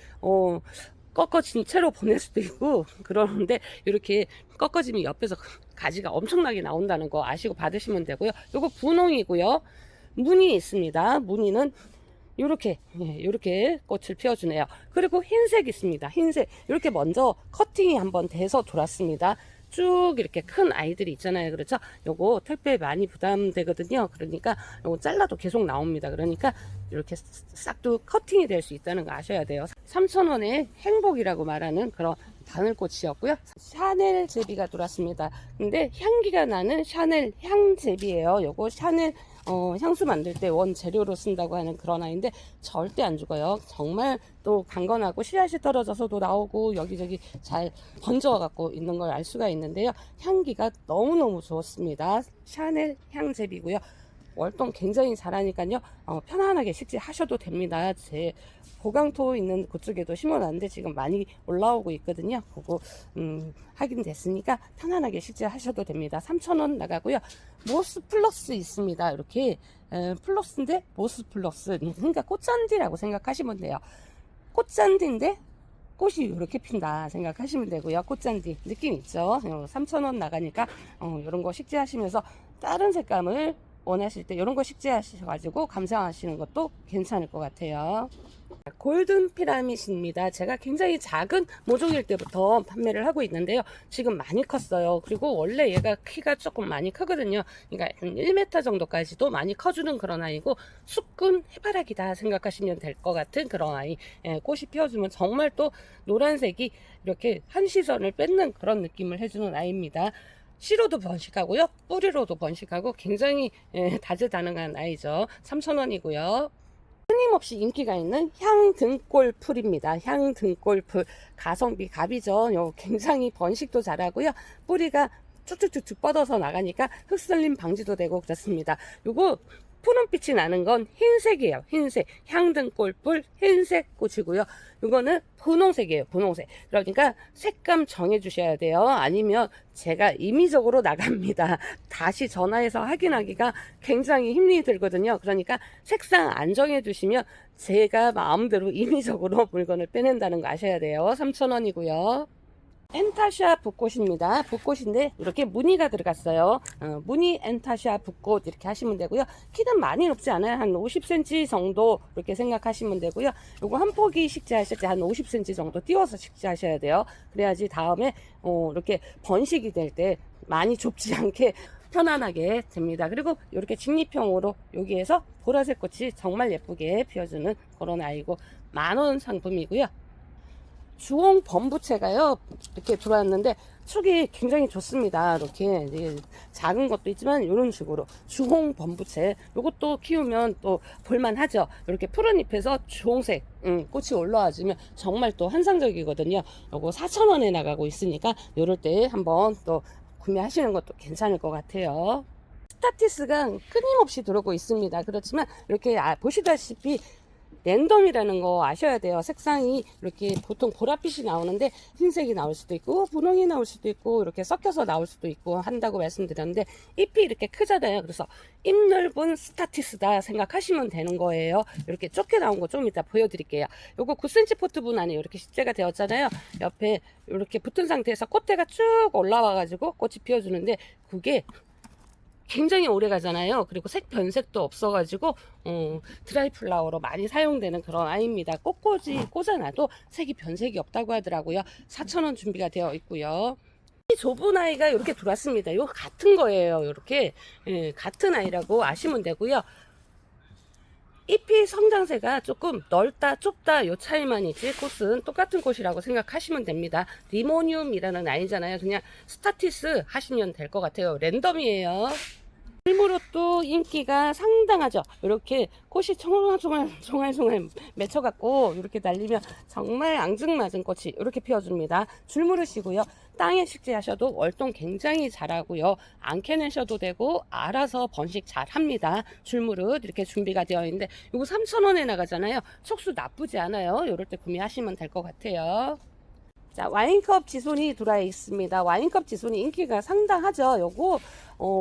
꺾어진 채로 보낼 수도 있고 그러는데 이렇게 꺾어지면 옆에서 가지가 엄청나게 나온다는 거 아시고 받으시면 되고요. 요거 분홍이고요. 무늬 있습니다. 무늬는 이렇게 꽃을 피워주네요. 그리고 흰색 있습니다. 흰색 이렇게 먼저 커팅이 한번 돼서 돌았습니다. 쭉 이렇게 큰 아이들이 있잖아요. 그렇죠? 요거 택배 많이 부담되거든요. 그러니까 요거 잘라도 계속 나옵니다. 그러니까 이렇게 싹도 커팅이 될 수 있다는 거 아셔야 돼요. 3,000원의 행복이라고 말하는 그런 바늘꽃이었고요. 샤넬 제비가 들어왔습니다. 근데 향기가 나는 샤넬 향 제비예요. 요거 샤넬 향수 만들 때 원재료로 쓴다고 하는 그런 아이인데 절대 안 죽어요. 정말 또 강건하고 씨앗이 떨어져서도 나오고 여기저기 잘 번져 갖고 있는 걸 알 수가 있는데요. 향기가 너무너무 좋습니다. 샤넬 향제비고요. 월동 굉장히 잘하니까요. 편안하게 식재하셔도 됩니다. 제 보강토 있는 그쪽에도 심어놨는데 지금 많이 올라오고 있거든요. 그거 확인됐으니까 편안하게 식재하셔도 됩니다. 3,000원 나가고요. 모스 플러스 있습니다. 이렇게 플러스인데 모스 플러스, 그러니까 꽃잔디라고 생각하시면 돼요. 꽃잔디인데 꽃이 이렇게 핀다 생각하시면 되고요. 꽃잔디 느낌 있죠. 3,000원 나가니까 이런 거 식재하시면서 다른 색감을 원하실 때 이런 거 식재하셔가지고 감상하시는 것도 괜찮을 것 같아요. 골든 피라밋입니다. 제가 굉장히 작은 모종일 때부터 판매를 하고 있는데요. 지금 많이 컸어요. 그리고 원래 얘가 키가 조금 많이 크거든요. 그러니까 1m 정도까지도 많이 커주는 그런 아이고, 수꾼 해바라기다 생각하시면 될 것 같은 그런 아이. 꽃이 피어주면 정말 또 노란색이 이렇게 한 시선을 뺏는 그런 느낌을 해주는 아이입니다. 씨로도 번식하고요, 뿌리로도 번식하고 굉장히 다재다능한 아이죠. 3,000원이고요. 끊임없이 인기가 있는 향등골 풀입니다. 향등골 풀, 가성비 갑이죠. 굉장히 번식도 잘하고요, 뿌리가 쭉쭉쭉쭉 뻗어서 나가니까 흙슬림 방지도 되고 그렇습니다. 요거 푸른빛이 나는 건 흰색이에요. 흰색, 향등골풀 흰색 꽃이고요. 이거는 분홍색이에요. 분홍색. 그러니까 색감 정해 주셔야 돼요. 아니면 제가 임의적으로 나갑니다. 다시 전화해서 확인하기가 굉장히 힘이 들거든요. 그러니까 색상 안 정해 주시면 제가 마음대로 임의적으로 물건을 빼낸다는 거 아셔야 돼요. 3,000원이고요. 엔타시아 붓꽃입니다. 붓꽃인데 이렇게 무늬가 들어갔어요. 무늬 엔타시아 붓꽃 이렇게 하시면 되고요. 키는 많이 높지 않아요. 한 50cm 정도 이렇게 생각하시면 되고요. 요거 한 포기 식재하실 때 한 50cm 정도 띄워서 식재하셔야 돼요. 그래야지 다음에 이렇게 번식이 될 때 많이 좁지 않게 편안하게 됩니다. 그리고 이렇게 직립형으로 여기에서 보라색 꽃이 정말 예쁘게 피어주는 그런 아이고, 10,000원 상품이고요. 주홍 범부채가요 이렇게 들어왔는데 축이 굉장히 좋습니다. 이렇게 작은 것도 있지만 이런 식으로 주홍 범부채, 이것도 키우면 또 볼만하죠. 이렇게 푸른 잎에서 주홍색 꽃이 올라와주면 정말 또 환상적이거든요. 요거 4,000원에 나가고 있으니까 이럴 때 한번 또 구매하시는 것도 괜찮을 것 같아요. 스타티스가 끊임없이 들어오고 있습니다. 그렇지만 이렇게 보시다시피 랜덤이라는 거 아셔야 돼요. 색상이 이렇게 보통 보랏빛이 나오는데 흰색이 나올 수도 있고 분홍이 나올 수도 있고 이렇게 섞여서 나올 수도 있고 한다고 말씀드렸는데, 잎이 이렇게 크잖아요. 그래서 잎 넓은 스타티스다 생각하시면 되는 거예요. 이렇게 좁게 나온 거 좀 이따 보여드릴게요. 요거 9cm 포트분 안에 이렇게 식재가 되었잖아요. 옆에 이렇게 붙은 상태에서 꽃대가 쭉 올라와 가지고 꽃이 피어주는데 그게 굉장히 오래 가잖아요. 그리고 색 변색도 없어가지고 드라이 플라워로 많이 사용되는 그런 아이입니다. 꽃꽂이 꽂아놔도 색이 변색이 없다고 하더라고요. 4,000원 준비가 되어 있고요. 이 좁은 아이가 이렇게 들어왔습니다. 이거 같은 거예요. 이렇게 같은 아이라고 아시면 되고요. 잎이 성장세가 조금 넓다 좁다 요 차이만이지 꽃은 똑같은 꽃이라고 생각하시면 됩니다. 리모늄이라는 아이잖아요. 그냥 스타티스 하시면 될 것 같아요. 랜덤이에요. 실무로 또 인기가 상당하죠. 이렇게 꽃이 총알총알 맺혀갖고 이렇게 날리면 정말 앙증맞은 꽃이 이렇게 피어줍니다. 줄무릇이고요. 땅에 식재하셔도 월동 굉장히 잘하고요. 안 캐내셔도 되고 알아서 번식 잘합니다. 줄무릇 이렇게 준비가 되어 있는데 이거 3,000원에 나가잖아요. 촉수 나쁘지 않아요. 이럴 때 구매하시면 될 것 같아요. 자, 와인컵 지손이 들어와 있습니다. 와인컵 지손이 인기가 상당하죠. 요거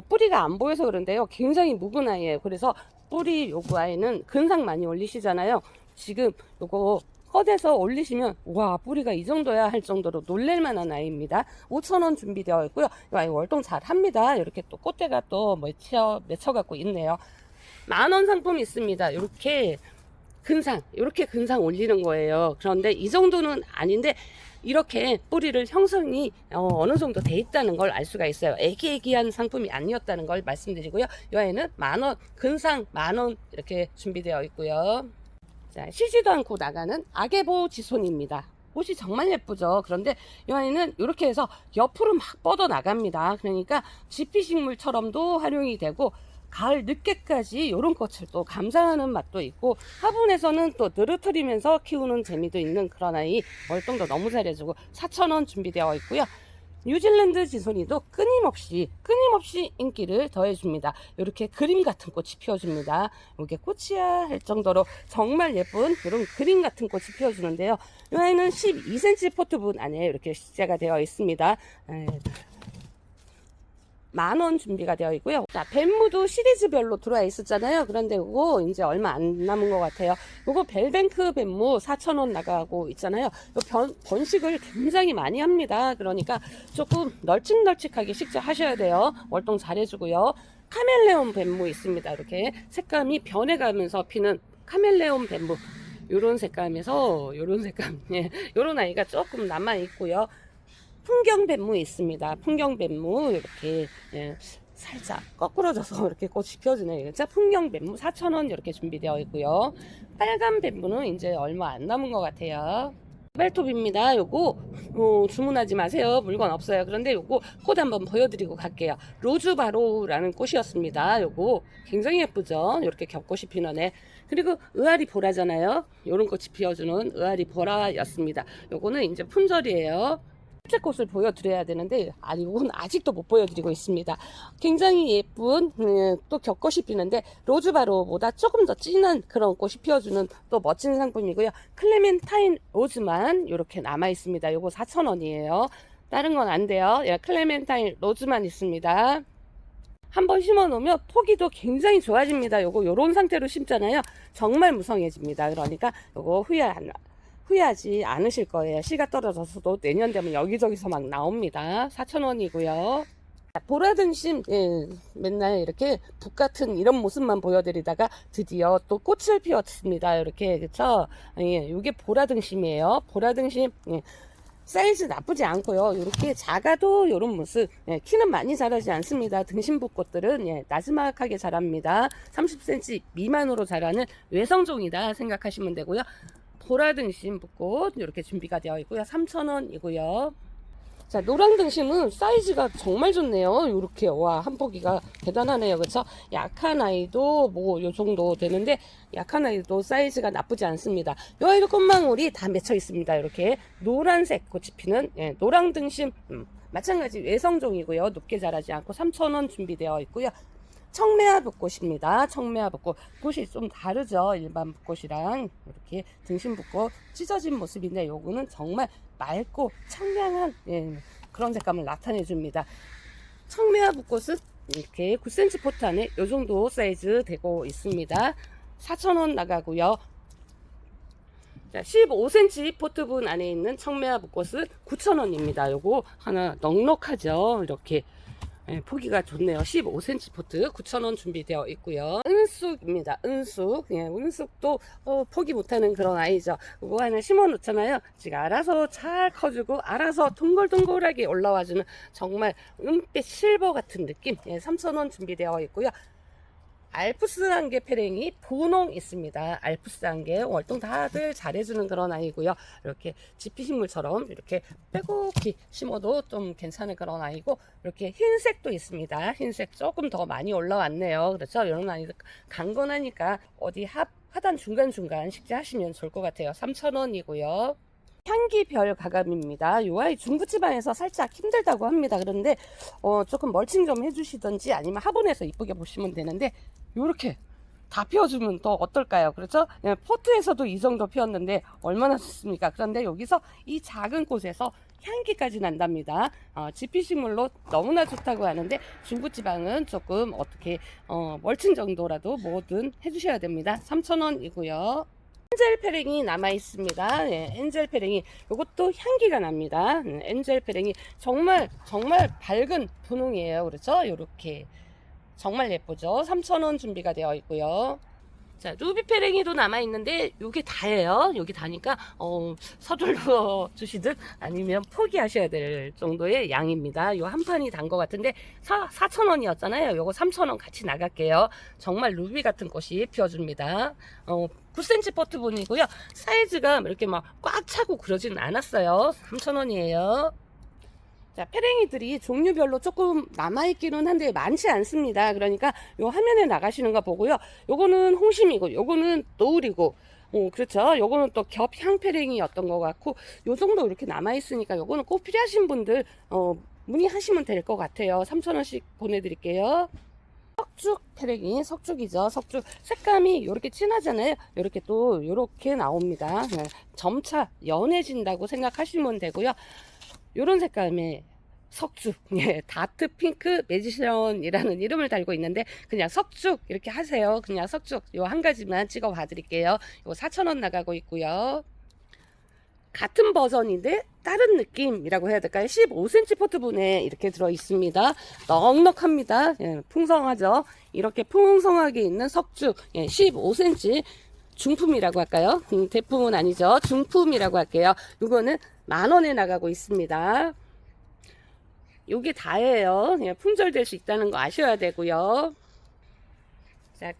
뿌리가 안 보여서 그런데요, 굉장히 묵은 아이예요. 그래서 뿌리 요거 아이는 근상 많이 올리시잖아요. 지금 요거 헛에서 올리시면 와, 뿌리가 이 정도야 할 정도로 놀랄만한 아이입니다. 5,000원 준비되어 있고요. 이 아이 월동 잘 합니다. 이렇게 또 꽃대가 또 맺혀 갖고 있네요. 10,000원 상품 있습니다. 이렇게 근상 올리는 거예요. 그런데 이 정도는 아닌데 이렇게 뿌리를 형성이 어느 정도 돼 있다는 걸 알 수가 있어요. 애기애기한 상품이 아니었다는 걸 말씀드리고요. 이 아이는 10,000원, 근상 10,000원 이렇게 준비되어 있고요. 자, 쉬지도 않고 나가는 아게보 지손입니다. 꽃이 정말 예쁘죠. 그런데 이 아이는 이렇게 해서 옆으로 막 뻗어 나갑니다. 그러니까 지피식물처럼도 활용이 되고 가을 늦게까지 이런 꽃을 또 감상하는 맛도 있고, 화분에서는 또 느르트리면서 키우는 재미도 있는 그런 아이. 월동도 너무 잘해주고 4,000원 준비되어 있고요. 뉴질랜드 지소니도 끊임없이 인기를 더해줍니다. 이렇게 그림 같은 꽃이 피어줍니다. 이게 꽃이야 할 정도로 정말 예쁜 그런 그림 같은 꽃이 피어주는데요. 이 아이는 12cm 포트분 안에 이렇게 식재가 되어 있습니다. 10,000원 준비가 되어 있고요. 자, 뱀무도 시리즈별로 들어와 있었잖아요. 그런데 이거 이제 얼마 안 남은 것 같아요. 이거 벨뱅크 뱀무 4,000원 나가고 있잖아요. 번식을 굉장히 많이 합니다. 그러니까 조금 널찍널찍하게 식재하셔야 돼요. 월동 잘 해주고요. 카멜레온 뱀무 있습니다. 이렇게 색감이 변해가면서 피는 카멜레온 뱀무. 요런 색감에서 요런 색감, 예, 요런 아이가 조금 남아 있고요. 풍경뱀무 있습니다. 풍경뱀무 이렇게, 예, 살짝 거꾸러져서 이렇게 꽃이 피어주네요. 풍경뱀무 4,000원 이렇게 준비되어 있고요. 빨간 뱀무는 이제 얼마 안 남은 것 같아요. 발톱입니다. 요거 주문하지 마세요. 물건 없어요. 그런데 요거 꽃 한번 보여드리고 갈게요. 로즈바로라는 꽃이었습니다. 요거 굉장히 예쁘죠. 이렇게 겹꽃이 피는 애. 그리고 의아리 보라잖아요. 요런 꽃이 피어주는 의아리 보라였습니다. 요거는 이제 품절이에요. 실제 꽃을 보여드려야 되는데, 아니 이건 아직도 못 보여드리고 있습니다. 굉장히 예쁜 또 겹꽃이 피는데 로즈바로보다 조금 더 진한 그런 꽃이 피어주는 또 멋진 상품이고요. 클레멘타인 로즈만 이렇게 남아 있습니다. 요거 4,000원이에요. 다른 건 안 돼요. 예, 클레멘타인 로즈만 있습니다. 한번 심어 놓으면 포기도 굉장히 좋아집니다. 요런 상태로 심잖아요. 정말 무성해집니다. 그러니까 요거 후회하지 않으실 거예요. 씨가 떨어져서도 내년 되면 여기저기서 막 나옵니다. 4,000원이고요. 보라등심, 예, 맨날 이렇게 북 같은 이런 모습만 보여드리다가 드디어 또 꽃을 피웠습니다. 이렇게, 그쵸? 예, 이게 보라등심이에요. 보라등심, 예, 사이즈 나쁘지 않고요. 이렇게 작아도 이런 모습, 예, 키는 많이 자라지 않습니다. 등심북꽃들은, 예, 나지막하게 자랍니다. 30cm 미만으로 자라는 외성종이다 생각하시면 되고요. 보라등심 붓꽃 이렇게 준비가 되어 있고요. 3,000원이고요. 자, 노랑등심은 사이즈가 정말 좋네요. 이렇게, 와, 한 포기가 대단하네요. 그렇죠? 약한 아이도 뭐 요 정도 되는데, 약한 아이도 사이즈가 나쁘지 않습니다. 이 아이도 꽃망울이 다 맺혀 있습니다. 이렇게 노란색 꽃이 피는, 예, 노랑등심, 마찬가지 외성종이고요. 높게 자라지 않고 3,000원 준비되어 있고요. 청매화 붓꽃입니다. 청매화 붓꽃. 꽃이 좀 다르죠. 일반 붓꽃이랑 이렇게 등심 붓꽃 찢어진 모습인데, 요거는 정말 맑고 청량한, 예, 그런 색감을 나타내 줍니다. 청매화 붓꽃은 이렇게 9cm 포트 안에 요 정도 사이즈 되고 있습니다. 4,000원 나가고요. 자, 15cm 포트분 안에 있는 청매화 붓꽃은 9,000원입니다. 요거 하나 넉넉하죠. 이렇게, 예, 포기가 좋네요. 15cm 포트 9,000원 준비되어 있고요. 은숙입니다. 은숙. 예, 은숙도 포기 못하는 그런 아이죠. 이거 하나 심어 놓잖아요. 지가 알아서 잘 커주고 알아서 동글동글하게 올라와주는 정말 은빛 실버 같은 느낌. 예, 3,000원 준비되어 있고요. 알프스 한개 페랭이 분홍 있습니다. 알프스 한개 월동 다들 잘해주는 그런 아이고요. 이렇게 지피식물처럼 이렇게 빼곡히 심어도 좀 괜찮은 그런 아이고, 이렇게 흰색도 있습니다. 흰색 조금 더 많이 올라왔네요. 그렇죠? 이런 아이들 강건하니까 어디 하단 중간중간 식재하시면 좋을 것 같아요. 3,000원이고요. 향기별 가감입니다. 이 아이 중부지방에서 살짝 힘들다고 합니다. 그런데 조금 멀칭 좀 해주시던지 아니면 화분에서 이쁘게 보시면 되는데, 이렇게 다 피워주면 또 어떨까요? 그렇죠? 예, 포트에서도 이 정도 피웠는데 얼마나 좋습니까? 그런데 여기서 이 작은 꽃에서 향기까지 난답니다. 지피식물로 너무나 좋다고 하는데, 중부지방은 조금 어떻게 멀칭 정도라도 뭐든 해주셔야 됩니다. 3,000원이고요. 엔젤 페랭이 남아 있습니다. 예, 엔젤 페랭이 이것도 향기가 납니다. 엔젤 페랭이 정말 밝은 분홍이에요. 그렇죠? 이렇게 정말 예쁘죠. 3,000원 준비가 되어 있고요. 자, 루비 페랭이도 남아 있는데 요게 다예요. 여기 다니까 서둘러 주시듯 아니면 포기하셔야 될 정도의 양입니다. 요 한 판이 단 것 같은데 4,000원이었잖아요. 요거 3,000원 같이 나갈게요. 정말 루비 같은 꽃이 피어줍니다. 9cm 포트분이고요. 사이즈가 이렇게 막 꽉 차고 그러지는 않았어요. 3,000원이에요. 자, 페랭이들이 종류별로 조금 남아있기는 한데 많지 않습니다. 그러니까 요 화면에 나가시는 거 보고요. 요거는 홍심이고, 요거는 노을이고, 그렇죠. 요거는 또 겹향페랭이였던 것 같고, 요 정도 이렇게 남아있으니까 요거는 꼭 필요하신 분들, 문의하시면 될 것 같아요. 3,000원씩 보내드릴게요. 석죽 페랭이, 석죽이죠. 석죽 색감이 이렇게 진하잖아요. 이렇게 또 이렇게 나옵니다. 네, 점차 연해진다고 생각하시면 되고요. 이런 색감의 석죽, 예, 다트 핑크 매지션이라는 이름을 달고 있는데 그냥 석죽 이렇게 하세요. 그냥 석죽 요 한 가지만 찍어 봐 드릴게요. 이거 4,000원 나가고 있고요. 같은 버전인데 다른 느낌이라고 해야 될까요? 15cm 포트분에 이렇게 들어 있습니다. 넉넉합니다. 예, 풍성하죠. 이렇게 풍성하게 있는 석죽, 예, 15cm 중품이라고 할까요? 대품은 아니죠. 중품이라고 할게요. 이거는 10,000원에 나가고 있습니다. 요게 다예요. 예, 품절될 수 있다는 거 아셔야 되고요. 자,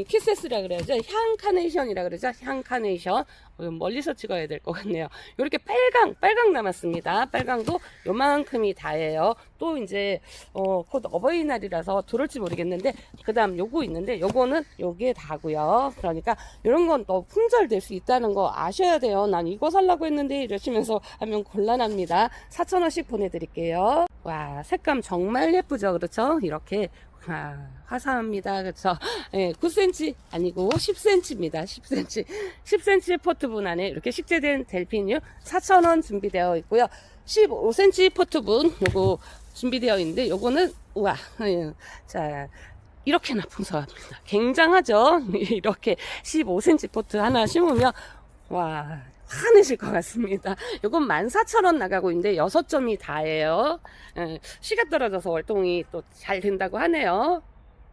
키세스라 그래야죠. 향 카네이션이라 그러죠. 향 카네이션. 멀리서 찍어야 될 것 같네요. 이렇게 빨강 남았습니다. 빨강도 요만큼이 다예요. 또 이제 곧 어버이날이라서 들을지 모르겠는데 그 다음 요거 있는데 요거는 요게 다고요. 그러니까 이런 건 또 품절될 수 있다는 거 아셔야 돼요. 난 이거 살라고 했는데 이러시면서 하면 곤란합니다. 4,000원씩 보내드릴게요. 와, 색감 정말 예쁘죠. 그렇죠? 이렇게 화사합니다. 그렇죠? 예, 9cm 아니고 10cm입니다. 10cm 포트분 안에 이렇게 식재된 델핀유 4,000원 준비되어 있고요. 15cm 포트분 요거 준비되어 있는데 요거는 우와, 예, 자, 이렇게나 풍성합니다. 굉장하죠? 이렇게 15cm 포트 하나 심으면 와, 화내실 것 같습니다. 요건 14,000원 나가고 있는데 6점이 다예요. 씨가 떨어져서 월동이 또 잘 된다고 하네요.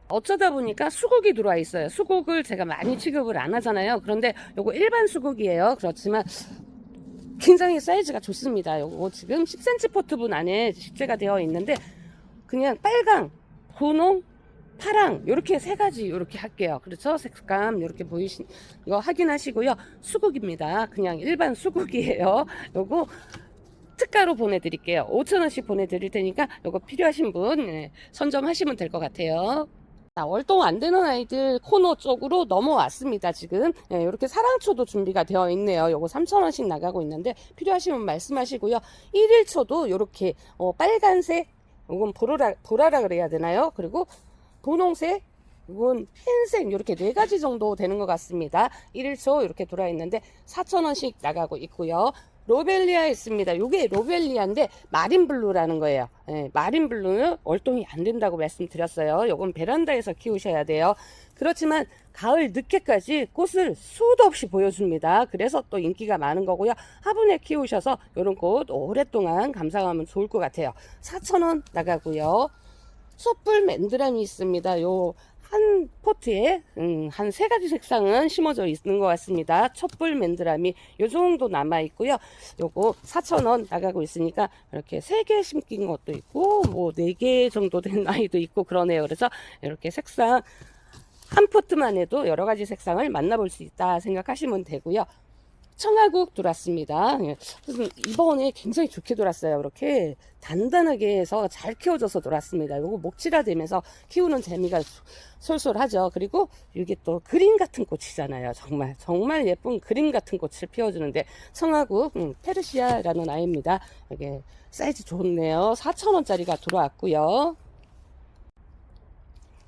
어쩌다 보니까 수국이 들어와 있어요. 수국을 제가 많이 취급을 안 하잖아요. 그런데 요거 일반 수국이에요. 그렇지만 굉장히 사이즈가 좋습니다. 요거 지금 10cm 포트분 안에 식재가 되어 있는데 그냥 빨강, 분홍, 파랑 이렇게 세 가지 이렇게 할게요. 그렇죠? 색감 이렇게 보이신 거 확인하시고요. 수국입니다. 그냥 일반 수국이에요. 요거 특가로 보내드릴게요. 5,000원씩 보내드릴 테니까 요거 필요하신 분 선점하시면 될 것 같아요. 자, 월동 안 되는 아이들 코너 쪽으로 넘어왔습니다. 지금 이렇게 사랑초도 준비가 되어 있네요. 요거 3,000원씩 나가고 있는데 필요하시면 말씀하시고요. 1일초도 이렇게 빨간색, 이건 보라라 그래야 되나요? 그리고 분홍색, 이건 흰색 이렇게 4가지 정도 되는 것 같습니다. 1일초 이렇게 돌아 있는데 4,000원씩 나가고 있고요. 로벨리아 있습니다. 이게 로벨리아인데 마린블루라는 거예요. 예, 마린블루는 월동이 안 된다고 말씀드렸어요. 요건 베란다에서 키우셔야 돼요. 그렇지만 가을 늦게까지 꽃을 수도 없이 보여줍니다. 그래서 또 인기가 많은 거고요. 화분에 키우셔서 이런 꽃 오랫동안 감상하면 좋을 것 같아요. 4,000원 나가고요. 촛불 맨드람이 있습니다. 요 한 포트에 한 3가지 색상은 심어져 있는 것 같습니다. 촛불 맨드람이 요 정도 남아 있고요. 요거 4,000원 나가고 있으니까 이렇게 3개 심긴 것도 있고 뭐 4개 정도 된 아이도 있고 그러네요. 그래서 이렇게 색상 한 포트만 해도 여러 가지 색상을 만나볼 수 있다 생각하시면 되고요. 청아국 돌았습니다. 이번에 굉장히 좋게 돌았어요. 이렇게 단단하게 해서 잘 키워져서 돌았습니다. 이거 목질화 되면서 키우는 재미가 솔솔하죠. 그리고 이게 또 그림 같은 꽃이잖아요. 정말 예쁜 그림 같은 꽃을 피워주는데 청아국 페르시아라는 아이입니다. 이게 사이즈 좋네요. 4,000원짜리가 들어왔고요.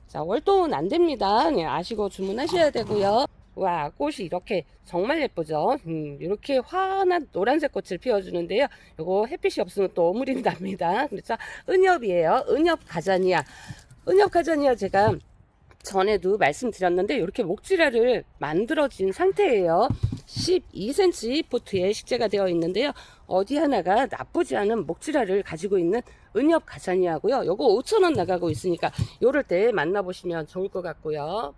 자, 월동은 안 됩니다. 아시고 주문하셔야 되고요. 와, 꽃이 이렇게 정말 예쁘죠. 이렇게 환한 노란색 꽃을 피워주는데요. 요거 햇빛이 없으면 또 어물인답니다. 그래서 은엽이에요. 은엽 가자니아. 은엽 가자니아 제가 전에도 말씀드렸는데 이렇게 목질화를 만들어진 상태예요. 12cm 포트에 식재가 되어 있는데요. 어디 하나가 나쁘지 않은 목질화를 가지고 있는 은엽 가자니아고요. 요거 5,000원 나가고 있으니까 요럴 때 만나보시면 좋을 것 같고요.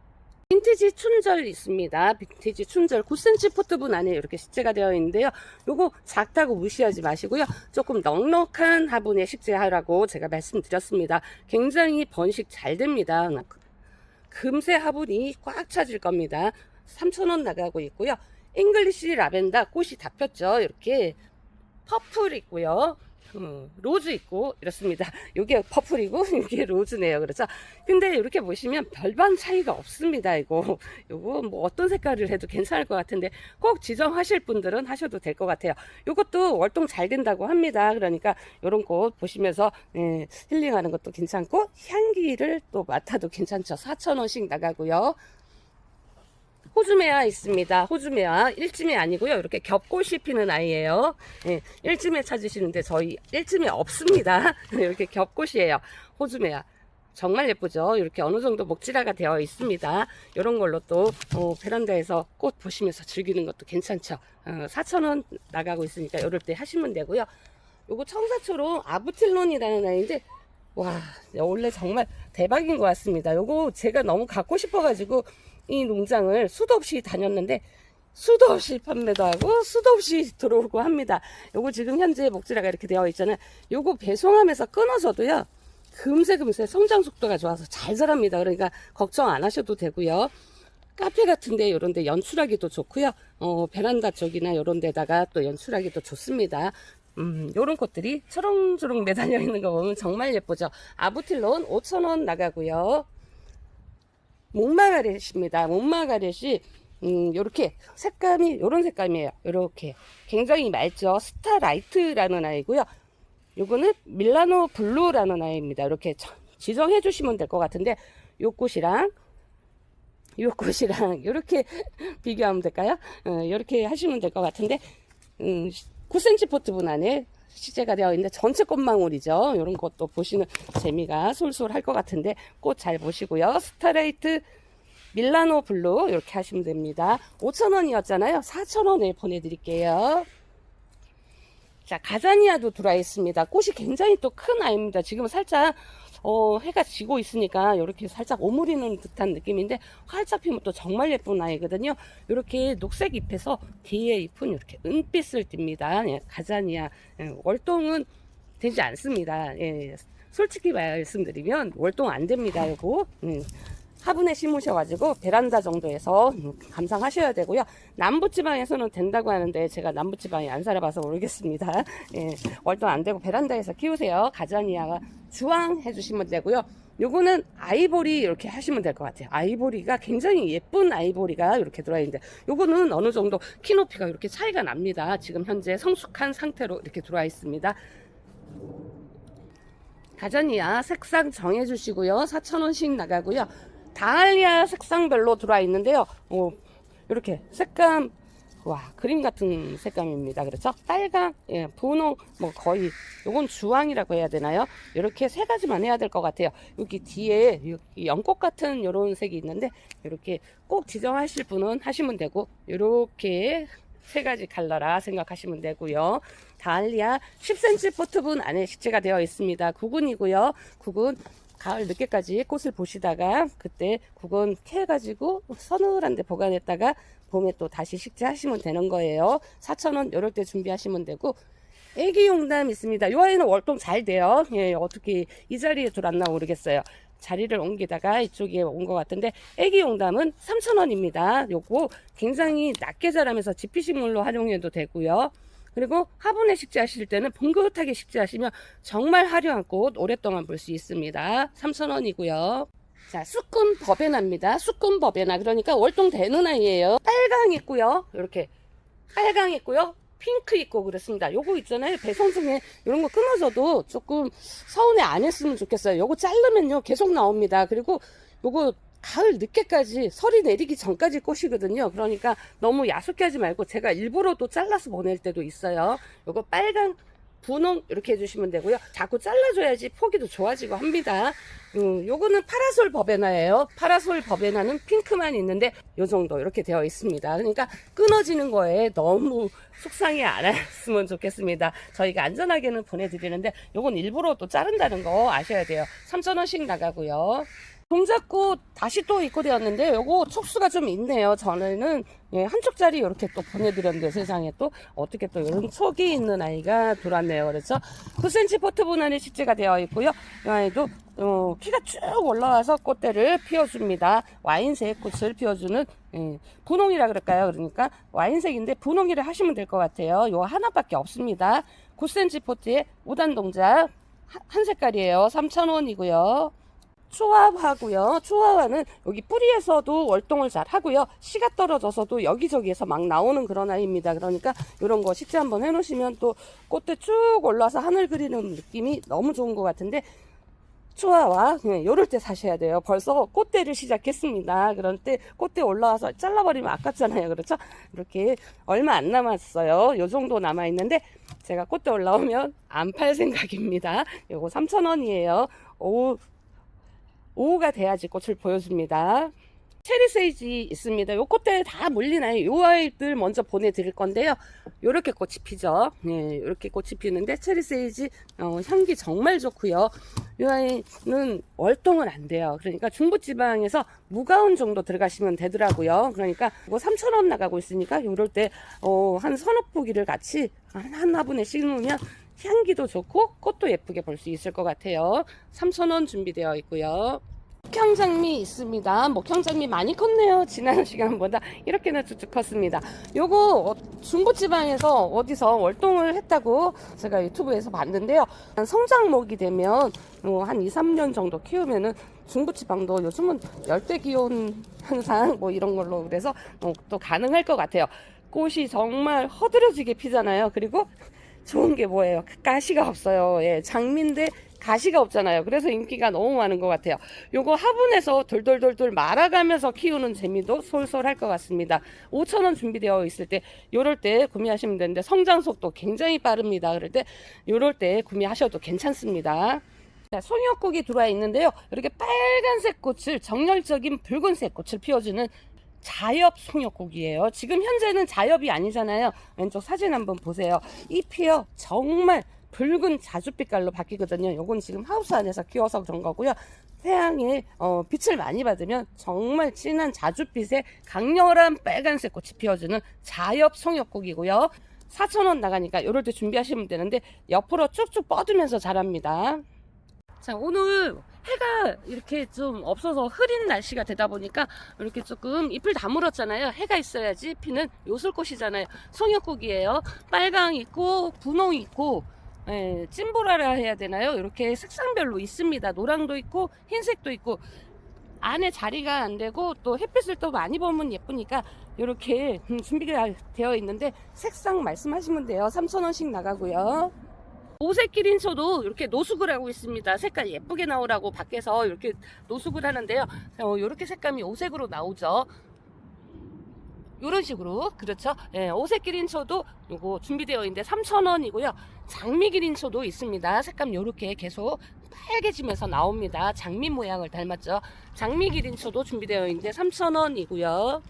빈티지 춘절 있습니다. 빈티지 춘절 9cm 포트분 안에 이렇게 식재가 되어 있는데요. 요거 작다고 무시하지 마시고요. 조금 넉넉한 화분에 식재하라고 제가 말씀드렸습니다. 굉장히 번식 잘 됩니다. 금세 화분이 꽉 차질 겁니다. 3,000원 나가고 있고요. 잉글리시 라벤더 꽃이 다 폈죠. 이렇게 퍼플 있고요. 로즈 있고 이렇습니다. 이게 퍼플이고 이게 로즈네요. 그렇죠? 근데 이렇게 보시면 별반 차이가 없습니다. 요거 뭐 어떤 색깔을 해도 괜찮을 것 같은데 꼭 지정하실 분들은 하셔도 될 것 같아요. 요것도 월동 잘 된다고 합니다. 그러니까 요런 꽃 보시면서 힐링하는 것도 괜찮고 향기를 또 맡아도 괜찮죠. 4,000원씩 나가고요. 호주메아 있습니다. 호주메아 일찜이 아니고요. 이렇게 겹꽃이 피는 아이예요. 일찜에 찾으시는데 저희 일찜이 없습니다. 이렇게 겹꽃이에요. 호주메아. 정말 예쁘죠? 이렇게 어느 정도 목질화가 되어 있습니다. 이런 걸로 또 베란다에서 꽃 보시면서 즐기는 것도 괜찮죠. 4,000원 나가고 있으니까 이럴 때 하시면 되고요. 요거 청사초로 아부틸론이라는 아이인데 와, 원래 정말 대박인 것 같습니다. 요거 제가 너무 갖고 싶어가지고 이 농장을 수도 없이 다녔는데 수도 없이 판매도 하고 수도 없이 들어오고 합니다. 요거 지금 현재 목질화가 이렇게 되어 있잖아요. 요거 배송하면서 끊어져도요 금세 성장 속도가 좋아서 잘 자랍니다. 그러니까 걱정 안 하셔도 되고요. 카페 같은데 이런 데 연출하기도 좋고요. 베란다 쪽이나 이런 데다가 또 연출하기도 좋습니다. 요런 꽃들이 초롱초롱 매달려 있는 거 보면 정말 예쁘죠. 아부틸론 5,000원 나가고요. 목마가렛입니다. 목마가렛이 요렇게 색감이 요런 색감이에요. 요렇게 굉장히 맑죠. 스타라이트라는 아이고요. 요거는 밀라노 블루라는 아이입니다. 이렇게 지정해 주시면 될 것 같은데 요 꽃이랑 이렇게 비교하면 될까요? 이렇게 하시면 될 것 같은데 9cm 포트분 안에 시제가 되어 있는데 전체 꽃망울이죠. 이런 것도 보시는 재미가 솔솔 할 것 같은데 꽃 잘 보시고요. 스타레이트 밀라노 블루 이렇게 하시면 됩니다. 5,000원이었잖아요. 4,000원에 보내드릴게요. 자, 가자니아도 들어와 있습니다. 꽃이 굉장히 또 큰 아이입니다. 지금 살짝 해가 지고 있으니까 이렇게 살짝 오므리는 듯한 느낌인데 활짝 피면 또 정말 예쁜 아이거든요. 이렇게 녹색 잎에서 뒤에 잎은 이렇게 은빛을 띱니다. 예, 가자니아 월동은 되지 않습니다. 예, 솔직히 말씀드리면 월동 안 됩니다. 요거 화분에 심으셔가지고 베란다 정도에서 감상하셔야 되고요. 남부지방에서는 된다고 하는데 제가 남부지방에 안 살아봐서 모르겠습니다. 예, 월동 안 되고 베란다에서 키우세요. 가자니아가 주황 해주시면 되고요. 요거는 아이보리 이렇게 하시면 될 것 같아요. 아이보리가 굉장히 예쁜 아이보리가 이렇게 들어있는데 요거는 어느 정도 키 높이가 이렇게 차이가 납니다. 지금 현재 성숙한 상태로 이렇게 들어와 있습니다. 가자니아 색상 정해주시고요. 4,000원씩 나가고요. 다알리아 색상별로 들어와 있는데요. 이렇게 색감 와 그림 같은 색감입니다. 그렇죠? 빨강, 예, 분홍, 뭐 거의 요건 주황이라고 해야 되나요? 이렇게 세 가지만 해야 될 것 같아요. 여기 뒤에 연꽃 같은 요런 색이 있는데 이렇게 꼭 지정하실 분은 하시면 되고 이렇게 세 가지 컬러라 생각하시면 되고요. 다알리아 10cm 포트분 안에 식재가 되어 있습니다. 9군이고요. 9군 가을 늦게까지 꽃을 보시다가 그때 구근 캐가지고 서늘한데 보관했다가 봄에 또 다시 식재하시면 되는 거예요. 4,000원 이럴 때 준비하시면 되고 애기 용담 있습니다. 이 아이는 월동 잘 돼요. 예, 어떻게 이 자리에 들어왔나 모르겠어요. 자리를 옮기다가 이쪽에 온 것 같은데 애기 용담은 3,000원입니다. 요거 굉장히 낮게 자라면서 지피식물로 활용해도 되고요. 그리고 화분에 식재하실 때는 봉긋하게 식재하시면 정말 화려한 꽃 오랫동안 볼 수 있습니다. 3,000원이고요. 자, 수꾼 버베나입니다. 수꾼 버베나 그러니까 월동 되는 아이예요. 빨강 있고요. 이렇게 빨강 있고요. 핑크 있고 그렇습니다. 요거 있잖아요. 배송 중에 이런 거 끊어져도 조금 서운해 안 했으면 좋겠어요. 요거 자르면요 계속 나옵니다. 그리고 요거 가을 늦게까지 설이 내리기 전까지 꽃이거든요. 그러니까 너무 야속게 하지 말고 제가 일부러 또 잘라서 보낼 때도 있어요. 요거 빨강 분홍 이렇게 해주시면 되고요. 자꾸 잘라줘야지 포기도 좋아지고 합니다. 요거는 파라솔 버베나예요. 파라솔 버베나는 핑크만 있는데 요 정도 이렇게 되어 있습니다. 그러니까 끊어지는 거에 너무 속상해 안 했으면 좋겠습니다. 저희가 안전하게는 보내드리는데 요건 일부러 또 자른다는 거 아셔야 돼요. 3,000원씩 나가고요. 동작꽃 다시 또 입고되었는데 요거 촉수가 좀 있네요. 전에는 한쪽짜리 이렇게 또 보내드렸는데 세상에 또 어떻게 또 이런 촉이 있는 아이가 들어왔네요. 그래서 9cm 포트분 안에 식재가 되어 있고요. 이 아이도 키가 쭉 올라와서 꽃대를 피워줍니다. 와인색 꽃을 피워주는 분홍이라 그럴까요? 그러니까 와인색인데 분홍이를 하시면 될 것 같아요. 요 하나밖에 없습니다. 9cm 포트에 5단 동작 한 색깔이에요. 3,000원이고요. 추화화고요. 추화화는 여기 뿌리에서도 월동을 잘 하고요. 씨가 떨어져서도 여기저기에서 막 나오는 그런 아이입니다. 그러니까 이런 거 식재 한번 해놓으시면 또 꽃대 쭉 올라와서 하늘 그리는 느낌이 너무 좋은 것 같은데 추화화 요럴 때 사셔야 돼요. 벌써 꽃대를 시작했습니다. 그럴 때 꽃대 올라와서 잘라버리면 아깝잖아요. 그렇죠? 이렇게 얼마 안 남았어요. 요 정도 남아있는데 제가 꽃대 올라오면 안 팔 생각입니다. 요거 3,000원이에요. 오후가 돼야지 꽃을 보여줍니다. 체리 세이지 있습니다. 요 꽃대 다 물리나요? 요 아이들 먼저 보내드릴 건데요. 요렇게 꽃이 피죠. 요렇게 꽃이 피는데 체리 세이지 향기 정말 좋고요. 요 아이는 월동은 안 돼요. 그러니까 중부지방에서 무가온 정도 들어가시면 되더라고요. 그러니까 이거 3,000원 나가고 있으니까 요럴 때 한 서너 포기를 같이 한 화분에 심으면 향기도 좋고 꽃도 예쁘게 볼 수 있을 것 같아요. 3,000원 준비되어 있고요. 목향장미 있습니다. 목향장미 많이 컸네요. 지난 시간보다 이렇게나 쭉쭉 컸습니다. 요거 중부지방에서 어디서 월동을 했다고 제가 유튜브에서 봤는데요. 성장목이 되면 한 2, 3년 정도 키우면은 중부지방도 요즘은 열대기온 현상 뭐 이런 걸로 그래서 또 가능할 것 같아요. 꽃이 정말 허드러지게 피잖아요. 그리고 좋은 게 뭐예요? 가시가 없어요. 장미인데 가시가 없잖아요. 그래서 인기가 너무 많은 것 같아요. 요거 화분에서 돌돌돌돌 말아가면서 키우는 재미도 솔솔할 것 같습니다. 5,000원 준비되어 있을 때 요럴 때 구매하시면 되는데 성장 속도 굉장히 빠릅니다. 그럴 때 요럴 때 구매하셔도 괜찮습니다. 자, 송이옥국이 들어와 있는데요. 이렇게 빨간색 꽃을 정열적인 붉은색 꽃을 피워주는 자엽 송이옥국이에요. 지금 현재는 자엽이 아니잖아요. 왼쪽 사진 한번 보세요. 잎이요 정말 붉은 자줏빛깔로 바뀌거든요. 요건 지금 하우스 안에서 키워서 그런 거고요. 태양에 빛을 많이 받으면 정말 진한 자줏빛의 강렬한 빨간색 꽃이 피어주는 자엽 송이옥국이고요. 4,000원 나가니까 요럴 때 준비하시면 되는데 옆으로 쭉쭉 뻗으면서 자랍니다. 자, 오늘 해가 이렇게 좀 없어서 흐린 날씨가 되다 보니까 이렇게 조금 잎을 다물었잖아요. 해가 있어야지 피는 요술꽃이잖아요. 송이옥국이에요. 빨강 있고 분홍 있고 찐보라라 해야 되나요? 이렇게 색상별로 있습니다. 노랑도 있고 흰색도 있고 안에 자리가 안 되고 또 햇빛을 또 많이 보면 예쁘니까 이렇게 준비가 되어 있는데 색상 말씀하시면 돼요. 3,000원씩 나가고요. 오색 기린초도 이렇게 노숙을 하고 있습니다. 색깔 예쁘게 나오라고 밖에서 이렇게 노숙을 하는데요. 이렇게 색감이 오색으로 나오죠. 이런 식으로 그렇죠. 오색 기린초도 요거 준비되어 있는데 3,000원이고요. 장미 기린초도 있습니다. 색감 요렇게 계속 빨개지면서 나옵니다. 장미 모양을 닮았죠. 장미 기린초도 준비되어 있는데 3,000원이고요.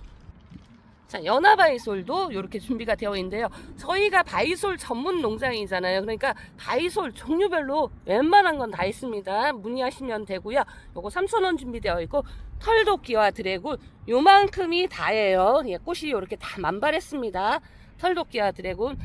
자, 연화바이솔도 이렇게 준비가 되어 있는데요. 저희가 바이솔 전문 농장이잖아요. 그러니까 바이솔 종류별로 웬만한 건 다 있습니다. 문의하시면 되고요. 요거 3,000원 준비되어 있고 털도끼와 드래곤 요만큼이 다예요. 꽃이 이렇게 다 만발했습니다. 털도끼와 드래곤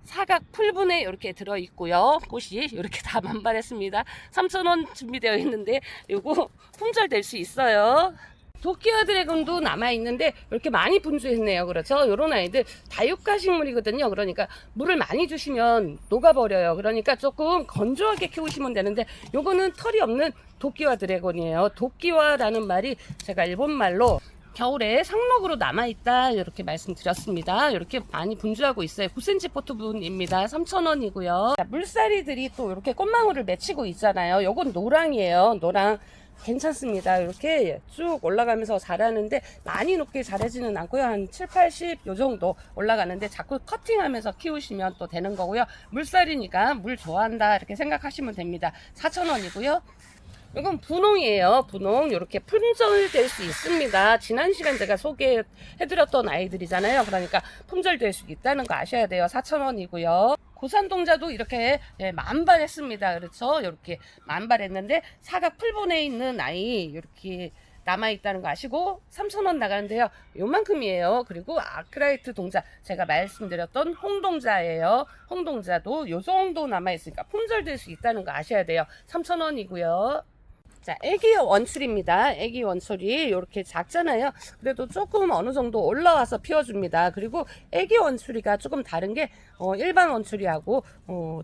사각 풀분에 이렇게 들어있고요. 꽃이 이렇게 다 만발했습니다. 3,000원 준비되어 있는데 요거 품절될 수 있어요. 도끼와 드래곤도 남아있는데 이렇게 많이 분주했네요. 그렇죠? 요런 아이들 다육가 식물이거든요. 그러니까 물을 많이 주시면 녹아버려요. 그러니까 조금 건조하게 키우시면 되는데 요거는 털이 없는 도끼와 드래곤이에요. 도끼와라는 말이 제가 일본말로 겨울에 상록으로 남아있다 이렇게 말씀드렸습니다. 이렇게 많이 분주하고 있어요. 9cm 포트분입니다. 3,000원이고요. 물살이들이 또 이렇게 꽃망울을 맺히고 있잖아요. 요건 노랑이에요. 노랑 괜찮습니다. 이렇게 쭉 올라가면서 자라는데 많이 높게 자라지는 않고요. 한 7, 80 요 정도 올라가는데 자꾸 커팅하면서 키우시면 또 되는 거고요. 물살이니까 물 좋아한다 이렇게 생각하시면 됩니다. 4,000원이고요. 이건 분홍이에요. 분홍 이렇게 품절될 수 있습니다. 지난 시간 제가 소개해드렸던 아이들이잖아요. 그러니까 품절될 수 있다는 거 아셔야 돼요. 4,000원이고요. 고산동자도 이렇게 만발했습니다. 그렇죠? 이렇게 만발했는데 사각 풀본에 있는 아이 이렇게 남아있다는 거 아시고 3,000원 나가는데요. 요만큼이에요. 그리고 아크라이트 동자 제가 말씀드렸던 홍동자예요. 홍동자도 요 정도 남아있으니까 품절될 수 있다는 거 아셔야 돼요. 3,000원이고요. 자, 애기 원출입니다. 애기 원출이 이렇게 작잖아요. 그래도 조금 어느 정도 올라와서 피워줍니다. 그리고 애기 원출이가 조금 다른 게 일반 원출이하고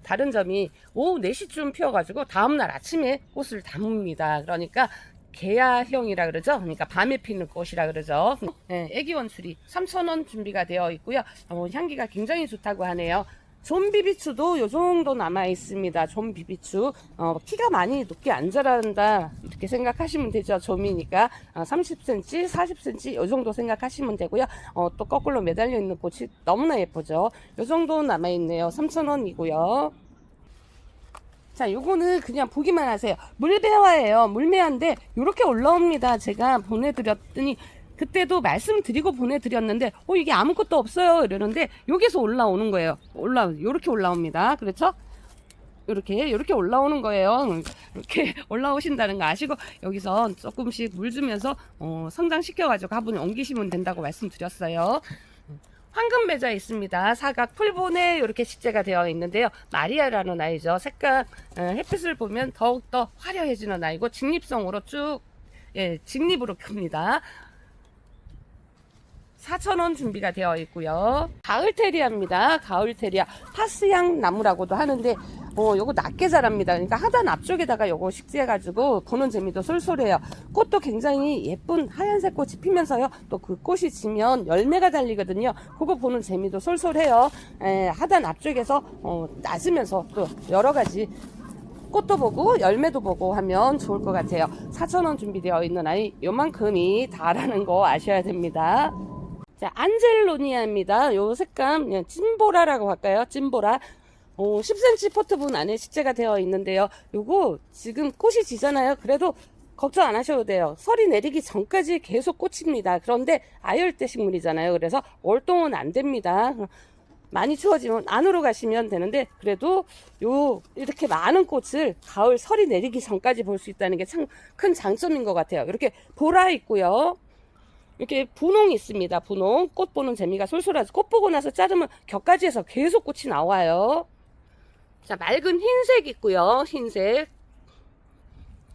다른 점이 오후 4시쯤 피워가지고 다음날 아침에 꽃을 담습니다. 그러니까 개야형이라 그러죠. 그러니까 밤에 피는 꽃이라 그러죠. 애기 원출이 3,000원 준비가 되어 있고요. 향기가 굉장히 좋다고 하네요. 좀비비추도 요 정도 남아 있습니다. 좀비비추 키가 많이 높게 안 자란다 이렇게 생각하시면 되죠. 좀이니까 30cm, 40cm 요 정도 생각하시면 되고요. 또 거꾸로 매달려 있는 꽃이 너무나 예쁘죠. 요 정도 남아 있네요. 3,000원이고요. 자, 요거는 그냥 보기만 하세요. 물배화예요. 물매화인데 요렇게 올라옵니다. 제가 보내드렸더니 그때도 말씀드리고 보내드렸는데 이게 아무것도 없어요 이러는데 여기서 올라오는 거예요. 요렇게 올라옵니다. 그렇죠? 요렇게 올라오는 거예요. 이렇게 올라오신다는 거 아시고 여기서 조금씩 물 주면서 성장시켜 가지고 화분에 옮기시면 된다고 말씀드렸어요. 황금 배자 있습니다. 사각 풀본에 이렇게 식재가 되어 있는데요. 마리아라는 아이죠. 색깔 햇빛을 보면 더욱더 화려해지는 아이고 직립성으로 쭉 직립으로 큽니다. 4,000원 준비가 되어 있고요. 가을테리아입니다. 가을테리아 파스향 나무라고도 하는데 요거 낮게 자랍니다. 그러니까 하단 앞쪽에다가 요거 식재해가지고 보는 재미도 쏠쏠해요. 꽃도 굉장히 예쁜 하얀색 꽃이 피면서요. 또 그 꽃이 지면 열매가 달리거든요. 그거 보는 재미도 쏠쏠해요. 하단 앞쪽에서 낮으면서 또 여러가지 꽃도 보고 열매도 보고 하면 좋을 것 같아요. 4,000원 준비되어 있는 아이 요만큼이 다라는 거 아셔야 됩니다. 자, 안젤로니아입니다. 요 색감 찐보라라고 할까요? 찐보라 10cm 포트분 안에 식재가 되어 있는데요. 요거 지금 꽃이 지잖아요. 그래도 걱정 안 하셔도 돼요. 설이 내리기 전까지 계속 꽃입니다. 그런데 아열대 식물이잖아요. 그래서 월동은 안 됩니다. 많이 추워지면 안으로 가시면 되는데 그래도 이렇게 많은 꽃을 가을 설이 내리기 전까지 볼 수 있다는 게 참 큰 장점인 것 같아요. 이렇게 보라 있고요. 이렇게 분홍이 있습니다. 분홍 꽃 보는 재미가 솔솔하죠. 꽃 보고 나서 자르면 곁가지에서 계속 꽃이 나와요. 자, 맑은 흰색 있고요. 흰색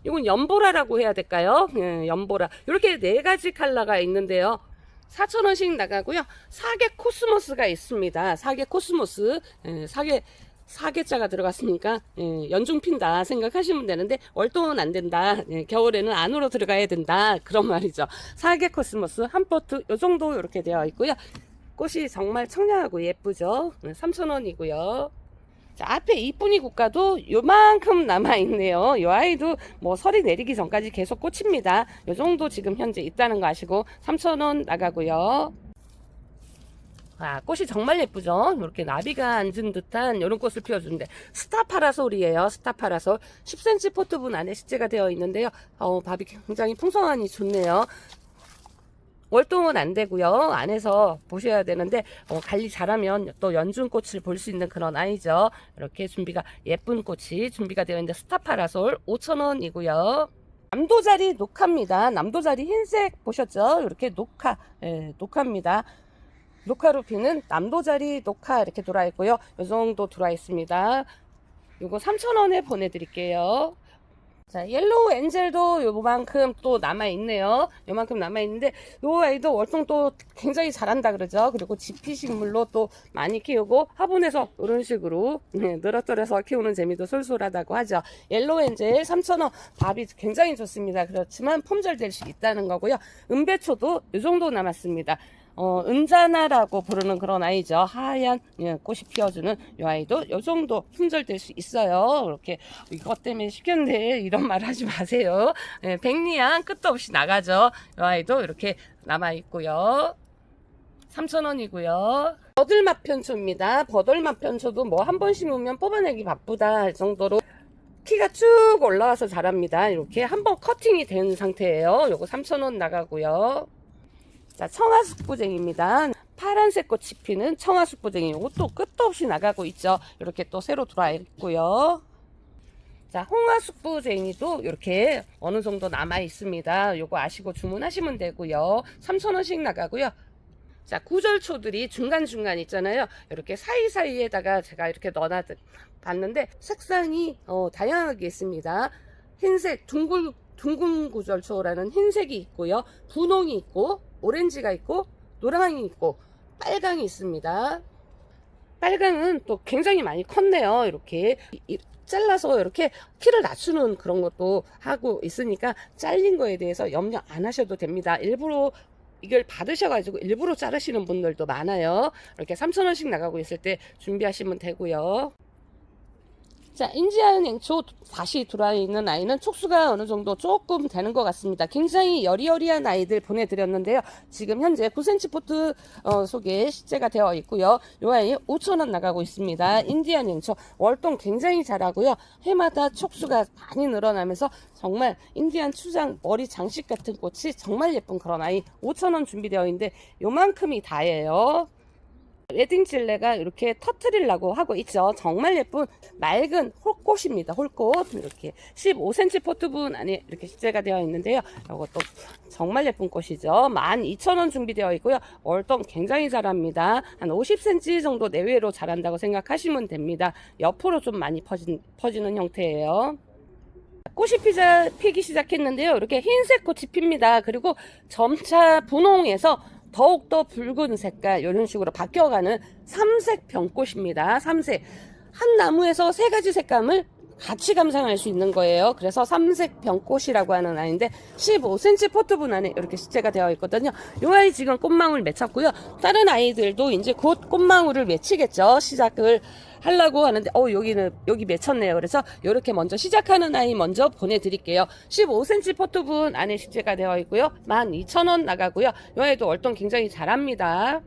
이건 연보라라고 해야 될까요? 연보라 이렇게 4가지 컬러가 있는데요. 4,000원씩 나가고요. 사계 코스모스가 있습니다. 사계 코스모스 사계자가 들어갔으니까 연중 핀다 생각하시면 되는데 월동은 안 된다. 겨울에는 안으로 들어가야 된다. 그런 말이죠. 사계 코스모스 한 포트 요 정도 이렇게 되어 있고요. 꽃이 정말 청량하고 예쁘죠. 3,000원이고요. 자, 앞에 이쁜이 국가도 요만큼 남아있네요. 이 아이도 뭐 설이 내리기 전까지 계속 꽃입니다. 요 정도 지금 현재 있다는 거 아시고 3,000원 나가고요. 꽃이 정말 예쁘죠. 이렇게 나비가 앉은 듯한 이런 꽃을 피워주는데 스타파라솔이에요. 스타파라솔 10cm 포트분 안에 식재가 되어 있는데요. 밥이 굉장히 풍성하니 좋네요. 월동은 안 되고요. 안에서 보셔야 되는데 관리 잘하면 또 연중꽃을 볼 수 있는 그런 아이죠. 이렇게 준비가 예쁜 꽃이 준비가 되어 있는데 스타파라솔 5,000원이고요. 남도자리 녹화입니다. 남도자리 흰색 보셨죠? 이렇게 녹화, 녹화입니다. 녹화로 피는 남도자리 녹화 이렇게 들어와 있고요. 이 정도 들어와 있습니다. 요거 3,000원에 보내드릴게요. 자, 옐로우 엔젤도 요만큼 또 남아있네요. 요만큼 남아있는데, 요 아이도 월동 또 굉장히 잘한다 그러죠. 그리고 지피식물로 또 많이 키우고, 화분에서 이런 식으로, 늘어뜨려서 키우는 재미도 솔솔하다고 하죠. 옐로우 엔젤 3,000원. 밥이 굉장히 좋습니다. 그렇지만 품절될 수 있다는 거고요. 은배초도 요 정도 남았습니다. 은자나라고 부르는 그런 아이죠. 하얀 꽃이 피어주는 이 아이도 이 정도 품절될 수 있어요. 이렇게 이것 때문에 시켰는데 이런 말 하지 마세요. 백리향 끝도 없이 나가죠. 이 아이도 이렇게 남아 있고요. 3,000원이고요. 버들맛 편초입니다. 버들맛 편초도 뭐 한 번 심으면 뽑아내기 바쁘다 할 정도로 키가 쭉 올라와서 자랍니다. 이렇게 한번 커팅이 된 상태예요. 요거 3,000원 나가고요. 자, 청아숙부쟁입니다. 파란색 꽃이 피는 청아숙부쟁이, 이것도 끝도 없이 나가고 있죠. 이렇게 또 새로 들어와 있고요. 자, 홍화숙부쟁이도 이렇게 어느 정도 남아 있습니다. 요거 아시고 주문하시면 되고요. 3,000원씩 나가고요. 자, 구절초들이 중간중간 있잖아요. 이렇게 사이사이에다가 제가 이렇게 넣어놔 봤는데 색상이 다양하게 있습니다. 흰색 둥근 구절초라는 흰색이 있고요. 분홍이 있고 오렌지가 있고 노랑이 있고 빨강이 있습니다. 빨강은 또 굉장히 많이 컸네요. 이렇게 잘라서 이렇게 키를 낮추는 그런 것도 하고 있으니까 잘린 거에 대해서 염려 안 하셔도 됩니다. 일부러 이걸 받으셔가지고 일부러 자르시는 분들도 많아요. 이렇게 3,000원씩 나가고 있을 때 준비하시면 되고요. 자, 인디안 행초 다시 들어와 있는 아이는 촉수가 어느 정도 조금 되는 것 같습니다. 굉장히 여리여리한 아이들 보내드렸는데요. 지금 현재 9cm 포트 속에 식재가 되어 있고요. 이 아이 5,000원 나가고 있습니다. 인디안 행초 월동 굉장히 잘하고요. 해마다 촉수가 많이 늘어나면서 정말 인디안 추장 머리 장식 같은 꽃이 정말 예쁜 그런 아이 5,000원 준비되어 있는데 요만큼이 다예요. 웨딩질레가 이렇게 터트리려고 하고 있죠. 정말 예쁜 맑은 홀꽃입니다. 홀꽃 이렇게 15cm 포트분 안에 이렇게 식재가 되어 있는데요. 이것도 정말 예쁜 꽃이죠. 12,000원 준비되어 있고요. 월동 굉장히 잘합니다. 한 50cm 정도 내외로 자란다고 생각하시면 됩니다. 옆으로 좀 많이 퍼지는 형태예요. 꽃이 피기 시작했는데요. 이렇게 흰색 꽃이 핍니다. 그리고 점차 분홍에서 더욱더 붉은 색깔 이런 식으로 바뀌어가는 삼색 병꽃입니다. 삼색 한 나무에서 세 가지 색감을 같이 감상할 수 있는 거예요. 그래서 삼색 병꽃이라고 하는 아이인데 15cm 포트분 안에 이렇게 식재가 되어 있거든요. 이 아이 지금 꽃망울 맺혔고요. 다른 아이들도 이제 곧 꽃망울을 맺히겠죠. 시작을 하려고 하는데 여기 맺혔네요. 그래서 이렇게 먼저 시작하는 아이 먼저 보내드릴게요. 15cm 포트분 안에 식재가 되어 있고요. 12,000원 나가고요. 이 아이도 월동 굉장히 잘합니다.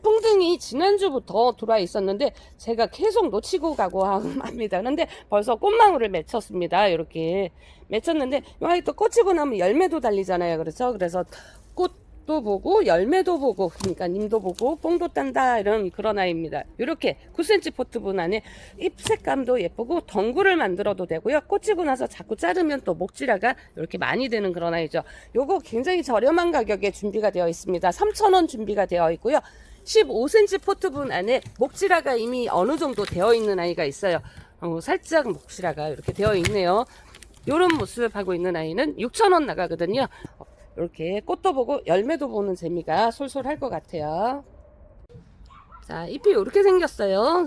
풍등이 지난주부터 들어와 있었는데 제가 계속 놓치고 가고 합니다. 그런데 벌써 꽃망울을 맺혔습니다. 이렇게 맺혔는데 이 아이 또 꽂히고 나면 열매도 달리잖아요. 그렇죠? 그래서 꽃도 보고 열매도 보고 그러니까 님도 보고 뽕도 딴다 이런 그런 아이입니다. 이렇게 9cm 포트분 안에 잎 색감도 예쁘고 덩굴을 만들어도 되고요. 꽂히고 나서 자꾸 자르면 또 목지라가 이렇게 많이 되는 그런 아이죠. 요거 굉장히 저렴한 가격에 준비가 되어 있습니다. 3,000원 준비가 되어 있고요. 15cm 포트분 안에 목지라가 이미 어느 정도 되어 있는 아이가 있어요. 살짝 목지라가 이렇게 되어 있네요. 이런 모습 하고 있는 아이는 6,000원 나가거든요. 이렇게 꽃도 보고 열매도 보는 재미가 솔솔할 것 같아요. 자, 잎이 이렇게 생겼어요.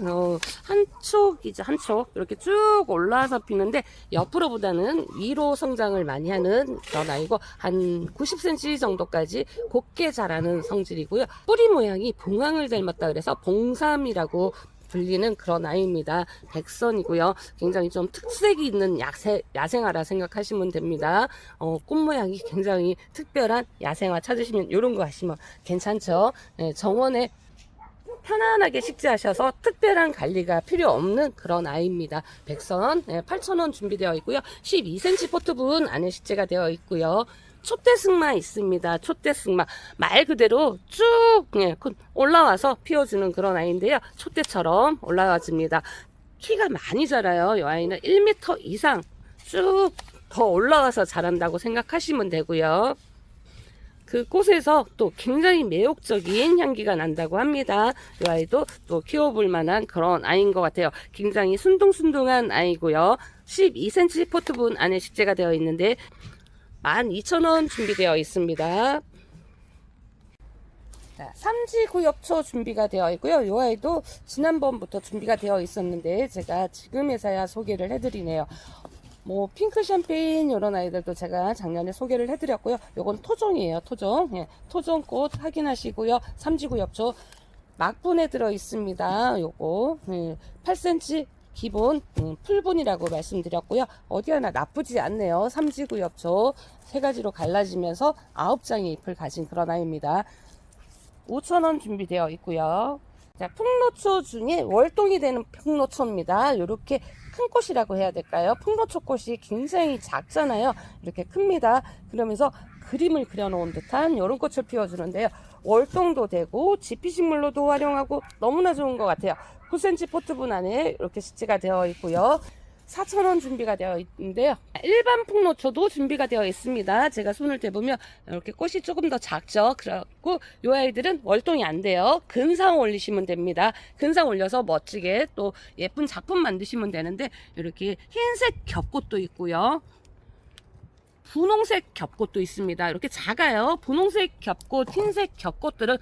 한 촉이죠, 한 촉. 이렇게 쭉 올라와서 피는데 옆으로보다는 위로 성장을 많이 하는 그런 아이고 한 90cm 정도까지 곱게 자라는 성질이고요. 뿌리 모양이 봉황을 닮았다 그래서 봉삼이라고 불리는 그런 아이입니다. 백선이고요. 굉장히 좀 특색이 있는 야생화라 생각하시면 됩니다. 꽃 모양이 굉장히 특별한 야생화 찾으시면 이런 거 하시면 괜찮죠. 네, 정원에 편안하게 식재하셔서 특별한 관리가 필요 없는 그런 아이입니다. 백선 8,000원 준비되어 있고요. 12cm 포트분 안에 식재가 되어 있고요. 촛대승마 있습니다. 촛대승마 말 그대로 쭉 올라와서 피워주는 그런 아이인데요. 촛대처럼 올라와줍니다. 키가 많이 자라요. 이 아이는 1m 이상 쭉 더 올라와서 자란다고 생각하시면 되고요. 그 꽃에서 또 굉장히 매혹적인 향기가 난다고 합니다. 이 아이도 또 키워볼 만한 그런 아이인 것 같아요. 굉장히 순둥순둥한 아이고요. 12cm 포트분 안에 식재가 되어 있는데 12,000원 준비되어 있습니다. 자, 삼지구엽초 준비가 되어 있고요. 이 아이도 지난번부터 준비가 되어 있었는데 제가 지금에서야 소개를 해드리네요. 뭐 핑크 샴페인 이런 아이들도 제가 작년에 소개를 해드렸고요. 요건 토종이에요. 토종. 예, 토종꽃 확인하시고요. 삼지구엽초 막분에 들어 있습니다. 요거 8cm 기본 풀분이라고 말씀드렸고요. 어디 하나 나쁘지 않네요. 삼지구엽초 세 가지로 갈라지면서 9장의 잎을 가진 그런 아이입니다. 5,000원 준비되어 있고요. 자, 풍노초 중에 월동이 되는 풍노초입니다. 이렇게 큰 꽃이라고 해야 될까요? 풍노초 꽃이 굉장히 작잖아요. 이렇게 큽니다. 그러면서 그림을 그려놓은 듯한 이런 꽃을 피워주는데요. 월동도 되고 지피식물로도 활용하고 너무나 좋은 것 같아요. 9cm 포트분 안에 이렇게 스치가 되어 있고요. 4,000원 준비가 되어 있는데요. 일반 폭로초도 준비가 되어 있습니다. 제가 손을 대보면 이렇게 꽃이 조금 더 작죠. 그래갖고 이 아이들은 월동이 안 돼요. 근상 올리시면 됩니다. 근상 올려서 멋지게 또 예쁜 작품 만드시면 되는데, 이렇게 흰색 겹꽃도 있고요. 분홍색 겹꽃도 있습니다. 이렇게 작아요. 분홍색 겹꽃, 흰색 겹꽃들은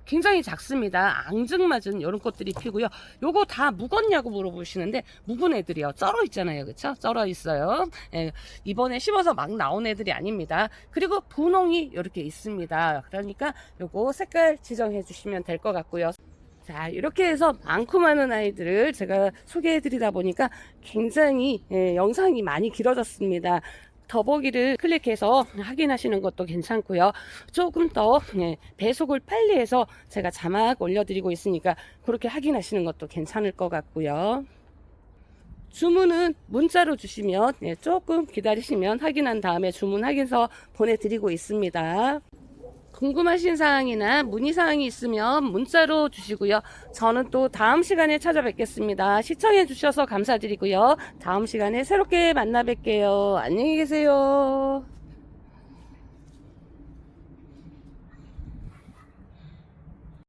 굉장히 작습니다. 앙증맞은 이런 꽃들이 피고요. 요거 다 묵었냐고 물어보시는데, 묵은 애들이요. 쩔어 있잖아요. 그쵸? 쩔어 있어요. 예, 이번에 심어서 막 나온 애들이 아닙니다. 그리고 분홍이 이렇게 있습니다. 그러니까 요거 색깔 지정해 주시면 될 것 같고요. 자, 이렇게 해서 많고 많은 아이들을 제가 소개해 드리다 보니까 굉장히 영상이 많이 길어졌습니다. 더보기를 클릭해서 확인하시는 것도 괜찮고요. 조금 더 배속을 빨리 해서 제가 자막 올려드리고 있으니까 그렇게 확인하시는 것도 괜찮을 것 같고요. 주문은 문자로 주시면 조금 기다리시면 확인한 다음에 주문 확인서 보내드리고 있습니다. 궁금하신 사항이나 문의 사항이 있으면 문자로 주시고요. 저는 또 다음 시간에 찾아뵙겠습니다. 시청해 주셔서 감사드리고요. 다음 시간에 새롭게 만나 뵐게요. 안녕히 계세요.